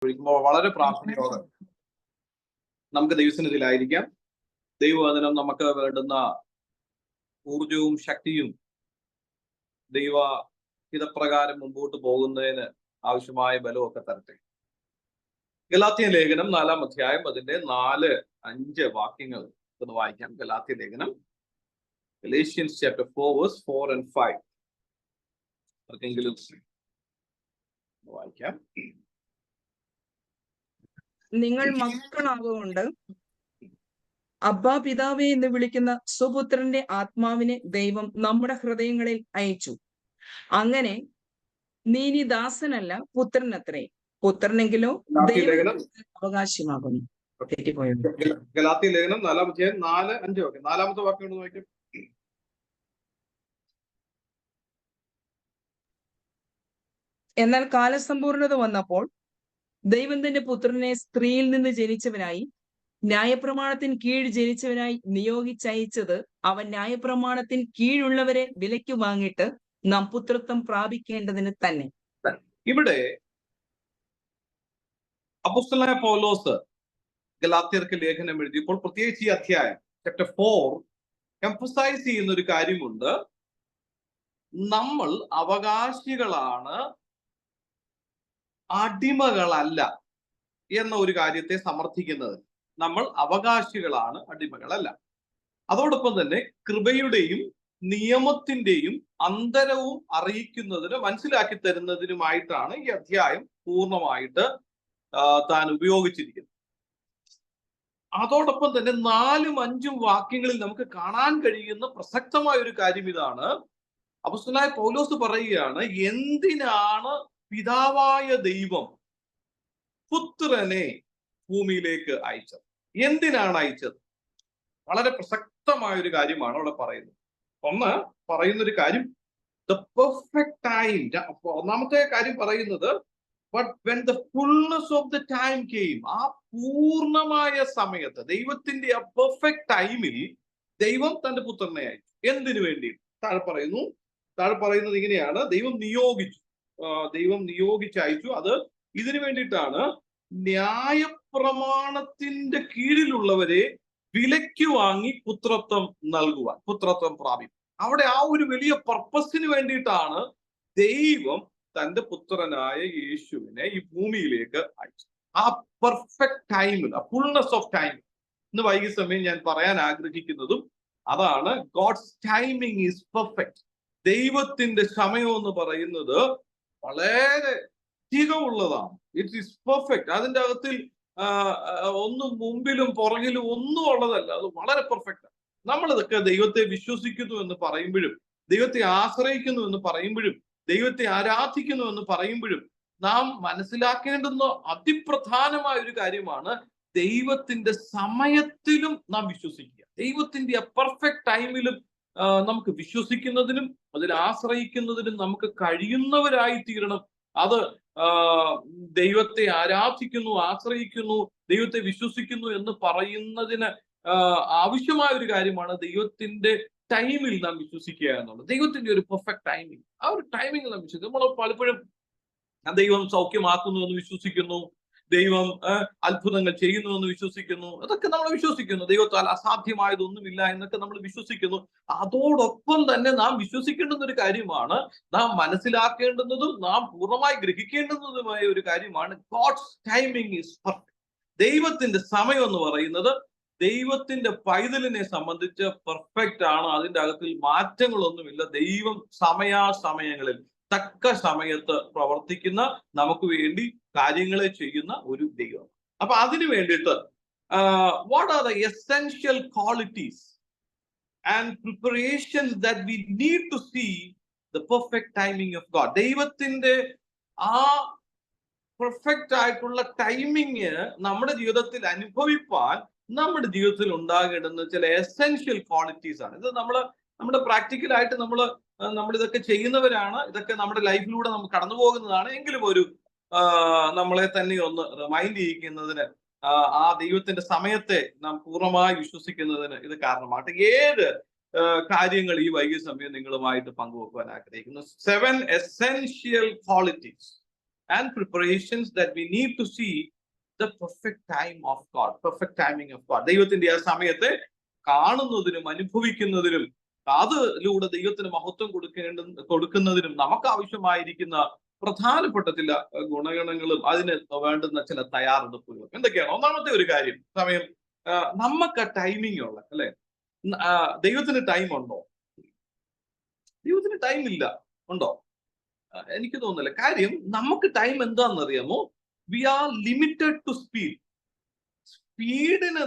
വിളിക്കുമ്പോൾ വളരെ പ്രാർത്ഥനയോടെ നമുക്ക് ദൈവസന്നിധിയിലായിരിക്കാം. ദൈവവചനം നമുക്ക് വേണ്ടുന്ന ഊർജവും ശക്തിയും ദൈവഹിതപ്രകാരം മുമ്പോട്ട് പോകുന്നതിന് ആവശ്യമായ ബലമൊക്കെ തരട്ടെ. ഗലാത്യ ലേഖനം 4-ാം അധ്യായം അതിന്റെ 4-5 വാക്യങ്ങൾ ഒന്ന് വായിക്കാം. ഗലാത്യ ലേഖനം Galatians chapter 4 verse 4 and 5 ആർക്കെങ്കിലും വായിക്കാം. നിങ്ങൾ മക്കളാകൊണ്ട് അബ്ബാ പിതാവേ എന്ന് വിളിക്കുന്ന സുപുത്രന്റെ ആത്മാവിനെ ദൈവം നമ്മുടെ ഹൃദയങ്ങളിൽ അയച്ചു. അങ്ങനെ നീ ഇനി ദാസനല്ല പുത്രനത്രേ, പുത്രനെങ്കിലോ ദൈവം അവകാശമാകുന്നു. തെറ്റിപ്പോയോ? ഗലാത്യ ലേഖനം 4-ാം അധ്യായം 4-5 വാക്യം. 4-ാമത്തെ വാക്യം ഒന്ന് വായിക്കാം. എന്നാൽ കാലസമ്പൂർണത വന്നപ്പോൾ ദൈവം തന്റെ പുത്രനെ സ്ത്രീയിൽ നിന്ന് ജനിച്ചവനായി ന്യായപ്രമാണത്തിന് കീഴ് ജനിച്ചവനായി നിയോഗിച്ചയച്ചത് അവൻ ന്യായപ്രമാണത്തിന് കീഴുള്ളവരെ വിലയ്ക്ക് വാങ്ങിയിട്ട് നാം പുത്രത്വം പ്രാപിക്കേണ്ടതിന് തന്നെ. ഇവിടെ അപ്പോസ്തലനായ പൗലോസ് ഗലാത്യർക്ക് ലേഖനം എഴുതിയപ്പോൾ പ്രത്യേകിച്ച് ഈ അധ്യായം ചാപ്റ്റർ 4 എംഫസൈസ് ചെയ്യുന്ന ഒരു കാര്യമുണ്ട്. നമ്മൾ അവകാശികളാണ്, അടിമകളല്ല എന്ന ഒരു കാര്യത്തെ സമർത്ഥിക്കുന്നത്. നമ്മൾ അവകാശികളാണ്, അടിമകളല്ല. അതോടൊപ്പം തന്നെ കൃപയുടെയും നിയമത്തിന്റെയും അന്തരവും അറിയിക്കുന്നതിന് മനസ്സിലാക്കി തരുന്നതിനുമായിട്ടാണ് ഈ അധ്യായം പൂർണ്ണമായിട്ട് താൻ ഉപയോഗിച്ചിരിക്കുന്നത്. അതോടൊപ്പം തന്നെ 4-5 വാക്യങ്ങളിൽ നമുക്ക് കാണാൻ കഴിയുന്ന പ്രസക്തമായ ഒരു കാര്യം ഇതാണ്. അപ്പോസ്തലനായ പൗലോസ് പറയുകയാണ്, എന്തിനാണ് പിതാവായ ദൈവം പുത്രനെ ഭൂമിയിലേക്ക് അയച്ചത്? എന്തിനാണ് അയച്ചത്? വളരെ പ്രസക്തമായ ഒരു കാര്യമാണ് അവിടെ പറയുന്നത്. ഒന്ന് പറയുന്നൊരു കാര്യം ദ പെർഫെക്റ്റ് ടൈം. ഒന്നാമത്തെ കാര്യം പറയുന്നത് but when the fullness of the time came, ആ പൂർണ്ണമായ സമയത്ത് ദൈവത്തിന്റെ ആ പെർഫെക്റ്റ് ടൈമിൽ ദൈവം തന്റെ പുത്രനെ അയച്ചു. എന്തിനു വേണ്ടി? താഴെ പറയുന്നത് ഇങ്ങനെയാണ്, ദൈവം നിയോഗിച്ചയച്ചു. അത് ഇതിനു വേണ്ടിയിട്ടാണ്, ന്യായപ്രമാണത്തിന്റെ കീഴിലുള്ളവരെ വിലയ്ക്ക് വാങ്ങി പുത്രത്വം നൽകുവാൻ, പുത്രത്വം പ്രാപിക്കും. അവിടെ ആ ഒരു വലിയ പർപ്പസിന് വേണ്ടിയിട്ടാണ് ദൈവം തന്റെ പുത്രനായ യേശുവിനെ ഈ ഭൂമിയിലേക്ക് അയച്ചത്. ആ പെർഫെക്റ്റ് ടൈമിൽ, ആ ഫുൾനെസ് ഓഫ് ടൈം ഇന്ന് വൈകിയ സമയം ഞാൻ പറയാൻ ആഗ്രഹിക്കുന്നതും അതാണ്. God's timing is perfect. ദൈവത്തിന്റെ സമയം എന്ന് പറയുന്നത് വളരെ തികവുള്ളതാണ്. It is perfect. അതിൻ്റെ അകത്തിൽ ഒന്നും മുമ്പിലും പുറകിലും ഒന്നും ഉള്ളതല്ല. അത് വളരെ പെർഫെക്റ്റ്. നമ്മളിതൊക്കെ ദൈവത്തെ വിശ്വസിക്കുന്നു എന്ന് പറയുമ്പോഴും, ദൈവത്തെ ആശ്രയിക്കുന്നു എന്ന് പറയുമ്പോഴും, ദൈവത്തെ ആരാധിക്കുന്നു എന്ന് പറയുമ്പോഴും നാം മനസ്സിലാക്കേണ്ടുന്ന അതിപ്രധാനമായ ഒരു കാര്യമാണ്, ദൈവത്തിന്റെ സമയത്തിലും നാം വിശ്വസിക്കുക. ദൈവത്തിന്റെ ആ പെർഫെക്റ്റ് ടൈമിലും നമുക്ക് വിശ്വസിക്കുന്നതിനും അതിൽ ആശ്രയിക്കുന്നതിനും നമുക്ക് കഴിയുന്നവരായി തീരണം. അത് ദൈവത്തെ ആരാധിക്കുന്നു, ആശ്രയിക്കുന്നു, ദൈവത്തെ വിശ്വസിക്കുന്നു എന്ന് പറയുന്നതിന് ആവശ്യമായ ഒരു കാര്യമാണ് ദൈവത്തിന്റെ ടൈമിൽ നാം വിശ്വസിക്കുക എന്നുള്ളത്. ദൈവത്തിന്റെ ഒരു പെർഫെക്റ്റ് ടൈമിങ്, ആ ഒരു ടൈമിങ് നാം വിശ്വസിക്കും. നമ്മൾ പലപ്പോഴും ദൈവം സൗഖ്യമാക്കുന്നു എന്ന് വിശ്വസിക്കുന്നു, ദൈവം അത്ഭുതങ്ങൾ ചെയ്യുന്നു എന്ന് വിശ്വസിക്കുന്നു. അതൊക്കെ നമ്മൾ വിശ്വസിക്കുന്നു. ദൈവത്താൽ അസാധ്യമായതൊന്നുമില്ല എന്നൊക്കെ നമ്മൾ വിശ്വസിക്കുന്നു. അതോടൊപ്പം തന്നെ നാം വിശ്വസിക്കേണ്ടുന്ന ഒരു കാര്യമാണ്, നാം മനസ്സിലാക്കേണ്ടുന്നതും നാം പൂർണ്ണമായി ഗ്രഹിക്കേണ്ടുന്നതുമായ ഒരു കാര്യമാണ്, ഗോഡ്സ് ടൈമിങ് ഈസ് പെർഫെക്റ്റ്. ദൈവത്തിന്റെ സമയം എന്ന് പറയുന്നത് ദൈവത്തിന്റെ പൈതലിനെ സംബന്ധിച്ച് പെർഫെക്റ്റ് ആണ്. അതിൻ്റെ അകത്തിൽ മാറ്റങ്ങളൊന്നുമില്ല. ദൈവം സമയാസമയങ്ങളിൽ തക്ക സമയത്ത് പ്രവർത്തിക്കുന്ന, നമുക്ക് വേണ്ടി കാര്യങ്ങളെ ചെയ്യുന്ന ഒരു ദൈവം. അപ്പൊ അതിനു വേണ്ടിയിട്ട് what are the essential qualities and preparations that we need to see the perfect timing of God. ദൈവത്തിന്റെ ആ പെർഫെക്റ്റ് ആയിട്ടുള്ള ടൈമിങ് നമ്മുടെ ജീവിതത്തിൽ അനുഭവിപ്പാൻ നമ്മുടെ ജീവിതത്തിൽ ഉണ്ടാകേണ്ടുന്ന ചില എസെൻഷ്യൽ ക്വാളിറ്റീസ് ആണ്. ഇത് നമ്മുടെ പ്രാക്ടിക്കലായിട്ട് നമ്മളിതൊക്കെ ചെയ്യുന്നവരാണ്. ഇതൊക്കെ നമ്മുടെ ലൈഫിലൂടെ നമുക്ക് കടന്നു പോകുന്നതാണ്. എങ്കിലും ഒരു നമ്മളെ തന്നെ ഒന്ന് റിമൈൻഡ് ചെയ്യിക്കുന്നതിന്, ആ ദൈവത്തിന്റെ സമയത്തെ നാം പൂർണ്ണമായി വിശ്വസിക്കുന്നതിന് ഇത് കാരണമാകട്ടെ. 7 കാര്യങ്ങൾ ഈ വൈകിയ സമയം നിങ്ങളുമായിട്ട് പങ്കുവെക്കുവാൻ ആഗ്രഹിക്കുന്നു. 7 essential qualities and preparations that we need to see the perfect time of God, perfect timing of God. ദൈവത്തിന്റെ ആ സമയത്തെ കാണുന്നതിനും അനുഭവിക്കുന്നതിനും അതിലൂടെ ദൈവത്തിന് മഹത്വം കൊടുക്കുന്നതിനും നമുക്ക് ആവശ്യമായിരിക്കുന്ന പ്രധാനപ്പെട്ട ചില ഗുണഗണങ്ങളും അതിന് വേണ്ടുന്ന ചില തയ്യാറെടുപ്പുകളും എന്തൊക്കെയാണ്? ഒന്നാമത്തെ ഒരു കാര്യം, സമയം. നമുക്ക് ടൈമിംഗ് ഉള്ള അല്ലെ? ദൈവത്തിന് ടൈം ഉണ്ടോ? ദൈവത്തിന് ടൈം ഇല്ല. ഉണ്ടോ? എനിക്ക് തോന്നുന്നില്ല. കാര്യം, നമുക്ക് ടൈം എന്താണെന്നറിയാമോ? We are limited to speed. സ്പീഡിന്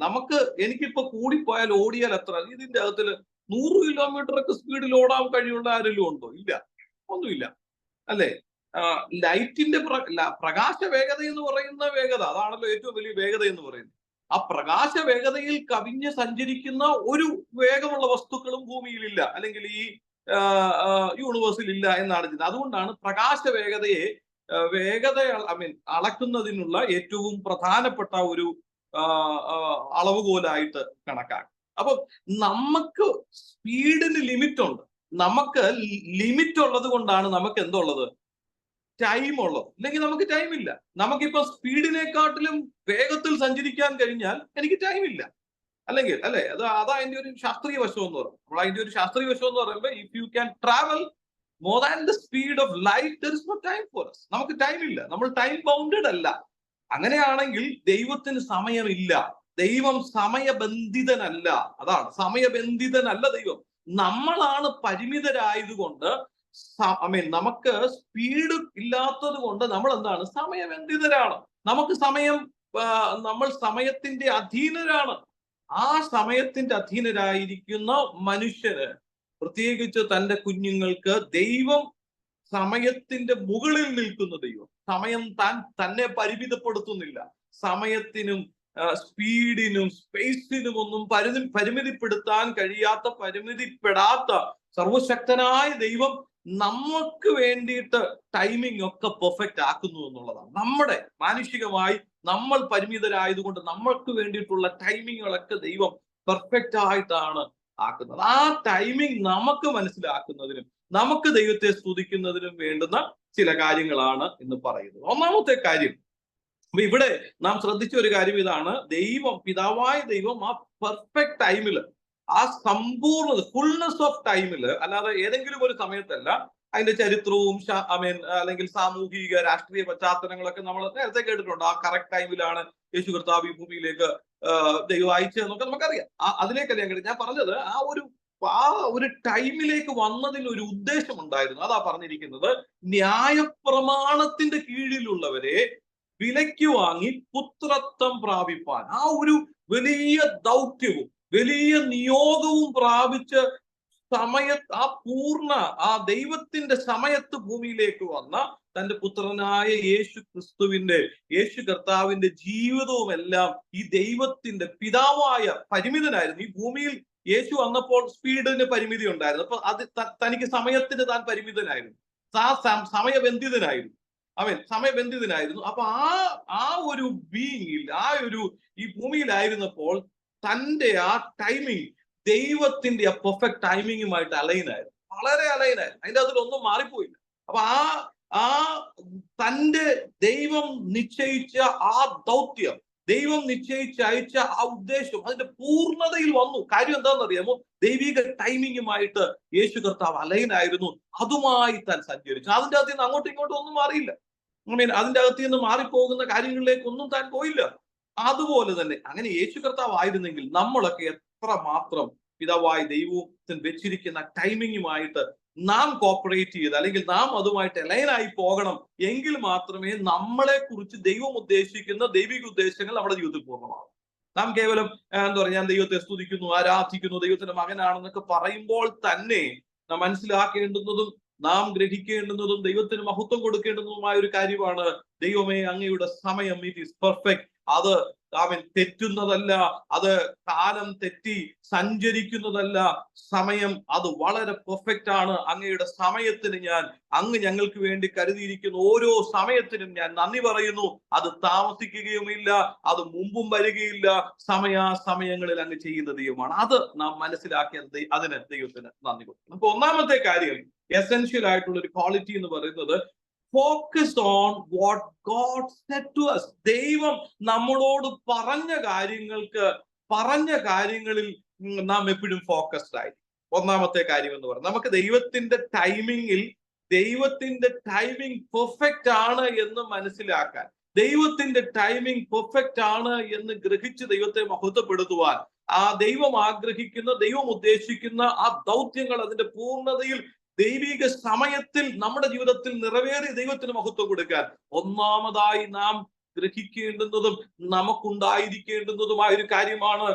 നമുക്ക് എനിക്കിപ്പോ കൂടിപ്പോയാൽ ഓടിയാൽ എത്ര, ഇതിന്റെ അകത്തിൽ 100 കിലോമീറ്റർ ഒക്കെ സ്പീഡിൽ ഓടാൻ കഴിയുള്ള ആരെങ്കിലും ഉണ്ടോ? ഇല്ല, ഒന്നുമില്ല അല്ലെ? ലൈറ്റിന്റെ പ്രകാശ വേഗത എന്ന് പറയുന്ന വേഗത, അതാണല്ലോ ഏറ്റവും വലിയ വേഗത എന്ന് പറയുന്നത്. ആ പ്രകാശ വേഗതയിൽ കവിഞ്ഞ് സഞ്ചരിക്കുന്ന ഒരു വേഗമുള്ള വസ്തുക്കളും ഭൂമിയിലില്ല, അല്ലെങ്കിൽ ഈ യൂണിവേഴ്സിൽ ഇല്ല എന്നാണ് ഇത്. അതുകൊണ്ടാണ് പ്രകാശ വേഗതയെ അളക്കുന്നതിനുള്ള ഏറ്റവും പ്രധാനപ്പെട്ട ഒരു അളവുകോലായിട്ട് കണക്കാക്കും. അപ്പൊ നമുക്ക് സ്പീഡിന് ലിമിറ്റ് ഉണ്ട്. നമുക്ക് ലിമിറ്റ് ഉള്ളത് കൊണ്ടാണ് നമുക്ക് എന്തുള്ളത്? ടൈം ഉള്ളത്. ഇല്ലെങ്കിൽ നമുക്ക് ടൈം ഇല്ല. നമുക്കിപ്പോ സ്പീഡിനെക്കാട്ടിലും വേഗത്തിൽ സഞ്ചരിക്കാൻ കഴിഞ്ഞാൽ എനിക്ക് ടൈം ഇല്ല, അല്ലെങ്കിൽ അല്ലെ? അതാ അതിന്റെ ഒരു ശാസ്ത്രീയ വശം എന്ന് പറയുന്നത്. അപ്പോൾ അതിന്റെ ഒരു ശാസ്ത്രീയ വശം എന്ന് പറയുമ്പോൾ, if you can travel more than the speed of light, there is no time for us. നമുക്ക് ടൈം ഇല്ല, നമ്മൾ ടൈം ബൗണ്ടഡ് അല്ല. അങ്ങനെയാണെങ്കിൽ ദൈവത്തിന് സമയമില്ല. ദൈവം സമയബന്ധിതനല്ല. അതാണ്, സമയബന്ധിതനല്ല ദൈവം. നമ്മളാണ് പരിമിതരായതുകൊണ്ട്, നമുക്ക് സ്പീഡ് ഇല്ലാത്തത് കൊണ്ട് നമ്മൾ എന്താണ്? സമയബന്ധിതരാണ്. നമുക്ക് നമ്മൾ സമയത്തിന്റെ അധീനരാണ്. ആ സമയത്തിന്റെ അധീനരായിരിക്കുന്ന മനുഷ്യന്, പ്രത്യേകിച്ച് തന്റെ കുഞ്ഞുങ്ങൾക്ക്, ദൈവം സമയത്തിന്റെ മുകളിൽ നിൽക്കുന്ന ദൈവം. സമയം തന്നെ പരിമിതപ്പെടുത്തുന്നില്ല. സമയത്തിനും സ്പീഡിനും സ്പേസിനും ഒന്നും പരിമിതിപ്പെടുത്താൻ കഴിയാത്ത, പരിമിതിപ്പെടാത്ത സർവശക്തനായ ദൈവം നമുക്ക് വേണ്ടിയിട്ട് ടൈമിംഗ് ഒക്കെ പെർഫെക്റ്റ് ആക്കുന്നു എന്നുള്ളതാണ്. നമ്മുടെ മാനുഷികമായി നമ്മൾ പരിമിതരായതുകൊണ്ട് നമ്മൾക്ക് വേണ്ടിയിട്ടുള്ള ടൈമിങ്ങുകളൊക്കെ ദൈവം പെർഫെക്റ്റ് ആയിട്ടാണ് ആക്കുന്നത്. ആ ടൈമിംഗ് നമുക്ക് മനസ്സിലാക്കുന്നതിനും നമുക്ക് ദൈവത്തെ സ്തുതിക്കുന്നതിനും വേണ്ടുന്ന ചില കാര്യങ്ങളാണ് ഇന്ന് പറയുന്നത്. ഒന്നാമത്തെ കാര്യം, അപ്പൊ ഇവിടെ നാം ശ്രദ്ധിച്ച ഒരു കാര്യം ഇതാണ്: പിതാവായ ദൈവം ആ പെർഫെക്റ്റ് ടൈമില്, ആ സമ്പൂർണ്ണ ഫുൾനെസ് ഓഫ് ടൈമില്, അല്ലാതെ ഏതെങ്കിലും ഒരു സമയത്തല്ല. അതിന്റെ ചരിത്രവും അല്ലെങ്കിൽ സാമൂഹിക രാഷ്ട്രീയ പശ്ചാത്തലങ്ങളൊക്കെ നമ്മൾ നേരത്തെ കേട്ടിട്ടുണ്ട്. ആ കറക്റ്റ് ടൈമിലാണ് യേശു കർത്താവ് ഈ ഭൂമിയിലേക്ക് ദൈവം അയച്ചതെന്നൊക്കെ നമുക്കറിയാം. അതിലേക്കല്ല ഞാൻ പറഞ്ഞത്. ആ ഒരു ടൈമിലേക്ക് വന്നതിന് ഒരു ഉദ്ദേശം ഉണ്ടായിരുന്നു. അതാ പറഞ്ഞിരിക്കുന്നത്, ന്യായപ്രമാണത്തിന്റെ കീഴിലുള്ളവരെ വിലയ്ക്ക് വാങ്ങി പുത്രത്വം പ്രാപിപ്പാൻ. ആ ഒരു വലിയ ദൗത്യവും വലിയ നിയോഗവും പ്രാപിച്ച് ആ ദൈവത്തിന്റെ സമയത്ത് ഭൂമിയിലേക്ക് വന്ന തന്റെ പുത്രനായ യേശു കർത്താവിന്റെ ജീവിതവും എല്ലാം ഈ ദൈവത്തിന്റെ പിതാവായ പരിമിതനായിരുന്നു. ഈ ഭൂമിയിൽ യേശു വന്നപ്പോൾ സ്പീഡിന് പരിമിതി ഉണ്ടായിരുന്നു. അപ്പൊ തനിക്ക് സമയത്തിന് താൻ പരിമിതനായിരുന്നു, സമയബന്ധിതനായിരുന്നു. അപ്പൊ ആ ഒരു ബീയിങ്ങിൽ, ഈ ഭൂമിയിലായിരുന്നപ്പോൾ തന്റെ ആ ടൈമിങ് ദൈവത്തിന്റെ ആ പെർഫെക്റ്റ് ടൈമിങ്ങുമായിട്ട് അലൈനായിരുന്നു, വളരെ അലൈനായിരുന്നു. അതിന്റെ അതിലൊന്നും മാറിപ്പോയില്ല. അപ്പൊ തന്റെ ദൈവം നിശ്ചയിച്ച ആ ദൗത്യം, ദൈവം നിശ്ചയിച്ചയച്ച ആ ഉദ്ദേശം അതിന്റെ പൂർണ്ണതയിൽ വന്നു. കാര്യം എന്താണെന്നറിയാമോ? ദൈവിക ടൈമിങ്ങുമായിട്ട് യേശു കർത്താവ് അലൈനായിരുന്നു. അതുമായി താൻ സഞ്ചരിച്ചു. അതിന്റെ അകത്ത് നിന്ന് അങ്ങോട്ടും ഇങ്ങോട്ടും ഒന്നും മാറിയില്ല. അതിന്റെ അകത്ത് നിന്ന് മാറിപ്പോകുന്ന കാര്യങ്ങളിലേക്കൊന്നും താൻ പോയില്ല. അതുപോലെ തന്നെ അങ്ങനെ യേശു കർത്താവ് ആയിരുന്നെങ്കിൽ നമ്മളൊക്കെ എത്രമാത്രം പിതാവായ ദൈവത്തിന് വെച്ചിരിക്കുന്ന ടൈമിങ്ങുമായിട്ട് നാം കോപ്പറേറ്റ് ചെയ്ത്, അല്ലെങ്കിൽ നാം അതുമായിട്ട് അലൈനായി പോകണം. എങ്കിൽ മാത്രമേ നമ്മളെ കുറിച്ച് ദൈവം ഉദ്ദേശിക്കുന്ന ദൈവിക ഉദ്ദേശങ്ങൾ നമ്മുടെ ജീവിതത്തിൽ പൂർണ്ണമാകും. നാം കേവലം ഞാൻ ദൈവത്തെ സ്തുതിക്കുന്നു, ആരാധിക്കുന്നു, ദൈവത്തിന്റെ മകനാണെന്നൊക്കെ പറയുമ്പോൾ തന്നെ നാം മനസ്സിലാക്കേണ്ടുന്നതും നാം ഗ്രഹിക്കേണ്ടുന്നതും ദൈവത്തിന് മഹത്വം കൊടുക്കേണ്ടുന്നതുമായ ഒരു കാര്യമാണ്: ദൈവമേ, അങ്ങയുടെ സമയം ഇറ്റ് ഈസ് പെർഫെക്റ്റ്. അത് തെറ്റുന്നതല്ല, അത് കാലം തെറ്റി സഞ്ചരിക്കുന്നതല്ല. സമയം അത് വളരെ പെർഫെക്റ്റ് ആണ്. അങ്ങയുടെ സമയത്തിന് അങ്ങ് ഞങ്ങൾക്ക് വേണ്ടി കരുതിയിരിക്കുന്ന ഓരോ സമയത്തിനും ഞാൻ നന്ദി പറയുന്നു. അത് താമസിക്കുകയുമില്ല, അത് മുമ്പും വരികയില്ല. സമയാസമയങ്ങളിൽ അങ്ങ് ചെയ്യുന്ന ദൈവമാണ്. അത് നാം മനസ്സിലാക്കിയത്, അതിന് ദൈവത്തിന് നന്ദി കൊടുക്കുന്നു. അപ്പൊ ഒന്നാമത്തെ കാര്യം, എസെൻഷ്യൽ ആയിട്ടുള്ള ഒരു ക്വാളിറ്റി എന്ന് പറയുന്നത് focused on what God said to us. ദൈവം നമ്മളോട് പറഞ്ഞ കാര്യങ്ങളിൽ നാം എപ്പോഴും ഫോക്കസ്ഡ് ആയി. ഒന്നാമത്തെ കാര്യം എന്ന് പറയുന്നത്, നമുക്ക് ദൈവത്തിന്റെ ടൈമിംഗ് പെർഫെക്റ്റ് ആണ് എന്ന് മനസ്സിലാക്കാൻ, ദൈവത്തിന്റെ ടൈമിംഗ് പെർഫെക്റ്റ് ആണ് എന്ന് ഗ്രഹിച്ച് ദൈവത്തെ മഹത്വപ്പെടുത്തുവാൻ, ആ ദൈവം ആഗ്രഹിക്കുന്ന, ദൈവം ഉദ്ദേശിക്കുന്ന ആ ദൗത്യങ്ങൾ അതിന്റെ പൂർണ്ണതയിൽ ദൈവിക സമയത്തിൽ നമ്മുടെ ജീവിതത്തിൽ നിറവേറി ദൈവത്തിന് മഹത്വം കൊടുക്കാൻ ഒന്നാമതായി നാം ഗ്രഹിക്കേണ്ടുന്നതും നമുക്കുണ്ടായിരിക്കേണ്ടുന്നതുമായ ഒരു കാര്യമാണ്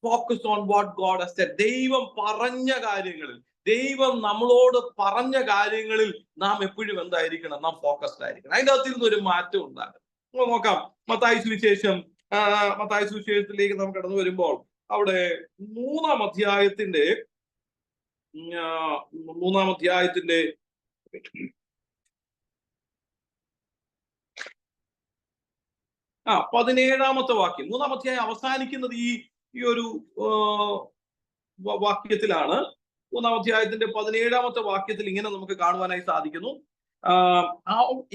focus on what God has said. ദൈവം പറഞ്ഞ കാര്യങ്ങളിൽ, ദൈവം നമ്മളോട് പറഞ്ഞ കാര്യങ്ങളിൽ നാം എപ്പോഴും എന്തായിരിക്കണം? നാം ഫോക്കസ്ഡ് ആയിരിക്കണം. അതിൻ്റെ അകത്ത് ഇരുന്ന് ഒരു മാറ്റം ഉണ്ടാകും. നോക്കാം, മത്തായി സുവിശേഷത്തിലേക്ക് നാം കടന്നു വരുമ്പോൾ അവിടെ മൂന്നാം അധ്യായത്തിന്റെ 17ാമത്തെ വാക്യം. മൂന്നാം അധ്യായം അവസാനിക്കുന്നത് ഈ ഒരു വാക്യത്തിലാണ്. മൂന്നാം അധ്യായത്തിന്റെ 17ാമത്തെ വാക്യത്തിൽ ഇങ്ങനെ നമുക്ക് കാണുവാനായി സാധിക്കുന്നു,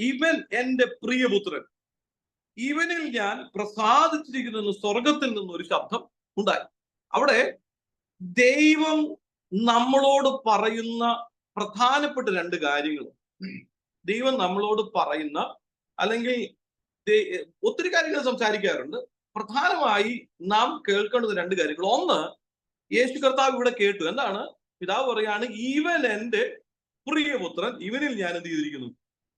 ഇവൻ എന്റെ പ്രിയപുത്രൻ, ഇവനിൽ ഞാൻ പ്രസാദിച്ചിരിക്കുന്നു സ്വർഗത്തിൽ നിന്നൊരു ശബ്ദം ഉണ്ടായി. അവിടെ ദൈവം നമ്മളോട് പറയുന്ന പ്രധാനപ്പെട്ട രണ്ട് കാര്യങ്ങൾ, ദൈവം നമ്മളോട് പറയുന്ന, അല്ലെങ്കിൽ ഒത്തിരി കാര്യങ്ങൾ സംസാരിക്കാറുണ്ട്, പ്രധാനമായി നാം കേൾക്കേണ്ടത് രണ്ട് കാര്യങ്ങൾ. ഒന്ന്, യേശു കർത്താവ് ഇവിടെ കേട്ടു. എന്താണ്? പിതാവ് പറയാണ്, ഇവൻ എന്റെ പ്രിയപുത്രൻ, ഇവനിൽ ഞാൻ എന്ത് ചെയ്തിരിക്കുന്നു?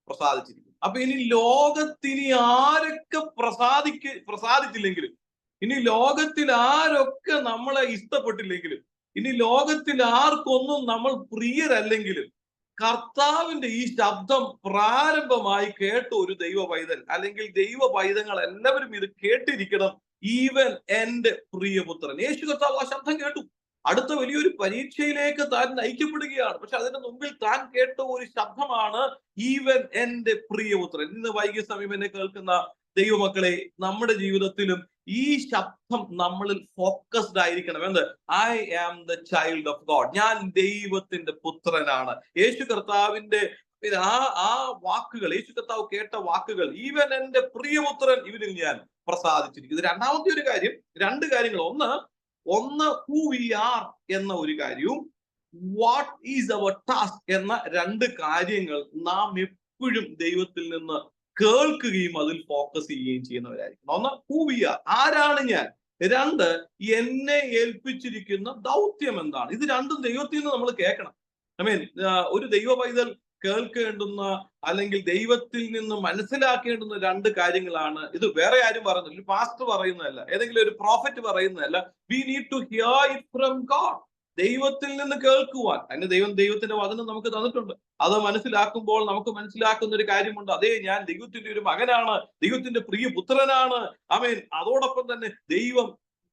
പ്രസാദിച്ചിരിക്കുന്നു. അപ്പൊ ഇനി ലോകത്തിന് ആരൊക്കെ പ്രസാദിച്ചില്ലെങ്കിലും, ഇനി ലോകത്തിൽ ആരൊക്കെ നമ്മളെ ഇഷ്ടപ്പെട്ടില്ലെങ്കിലും, ഇനി ലോകത്തിൽ ആർക്കൊന്നും നമ്മൾ പ്രിയരല്ലെങ്കിലും, കർത്താവിന്റെ ഈ ശബ്ദം പ്രാരംഭമായി കേട്ട ഒരു ദൈവ പൈതൽ, അല്ലെങ്കിൽ ദൈവ പൈതങ്ങൾ എല്ലാവരും ഇത് കേട്ടിരിക്കണം. ഈവൻ എന്റെ പ്രിയപുത്രൻ. യേശു കർത്താവ് ആ ശബ്ദം കേട്ടു. അടുത്ത വലിയൊരു പരീക്ഷയിലേക്ക് താൻ നയിക്കപ്പെടുകയാണ്. പക്ഷെ അതിന് മുമ്പിൽ താൻ കേട്ട ഒരു ശബ്ദമാണ് ഈവൻ എന്റെ പ്രിയപുത്രൻ. ഇന്ന് വൈകിയ സമയം എന്നെ കേൾക്കുന്ന ദൈവമക്കളെ, നമ്മുടെ ജീവിതത്തിലും ഈ ശബ്ദം നമ്മളിൽ ഫോക്കസ്ഡ് ആയിരിക്കണം. എന്ത്? I am the child of God. ഞാൻ ദൈവത്തിന്റെ പുത്രനാണ്. യേശു കർത്താവിന്റെ ആ വാക്കുകൾ, യേശു കർത്താവ് കേട്ട വാക്കുകൾ, ഈവൻ എന്റെ പ്രിയപുത്രൻ, ഇവനിൽ ഞാൻ പ്രസാദിച്ചിരിക്കുന്നു. രണ്ടാമത്തെ ഒരു കാര്യം, രണ്ട് കാര്യങ്ങൾ. ഒന്ന് ഹൂ വി ആർ എന്ന ഒരു കാര്യവും വാട്ട് ഈസ് അവർ ടാസ്ക് എന്ന രണ്ട് കാര്യങ്ങൾ നാം എപ്പോഴും ദൈവത്തിൽ നിന്ന് കേൾക്കുകയും അതിൽ ഫോക്കസ് ചെയ്യുകയും ചെയ്യുന്നവരായിരിക്കും. ഒന്ന്, ഹൂ വി ആർ, ആരാണ് ഞാൻ. രണ്ട്, എന്നെ ഏൽപ്പിച്ചിരിക്കുന്ന ദൗത്യം എന്താണ്. ഇത് രണ്ടും ദൈവത്തിൽ നിന്ന് നമ്മൾ കേൾക്കണം. ഒരു ദൈവ പൈതൽ കേൾക്കേണ്ടുന്ന, അല്ലെങ്കിൽ ദൈവത്തിൽ നിന്ന് മനസ്സിലാക്കേണ്ടുന്ന രണ്ട് കാര്യങ്ങളാണ്. ഇത് വേറെ ആരും പറയുന്നില്ല, ഒരു പാസ്റ്റർ പറയുന്നതല്ല, ഏതെങ്കിലും ഒരു പ്രോഫറ്റ് പറയുന്നതല്ല. We need to hear it from God. ദൈവത്തിൽ നിന്ന് കേൾക്കുവാൻ. അതിന് ദൈവത്തിന്റെ വചനം നമുക്ക് തന്നിട്ടുണ്ട്. അത് മനസ്സിലാക്കുമ്പോൾ നമുക്ക് മനസ്സിലാക്കുന്ന ഒരു കാര്യമുണ്ട്. അതേ, ഞാൻ ദൈവത്തിന്റെ ഒരു മകനാണ്, ദൈവത്തിന്റെ പ്രിയ പുത്രനാണ്. അതോടൊപ്പം തന്നെ ദൈവം,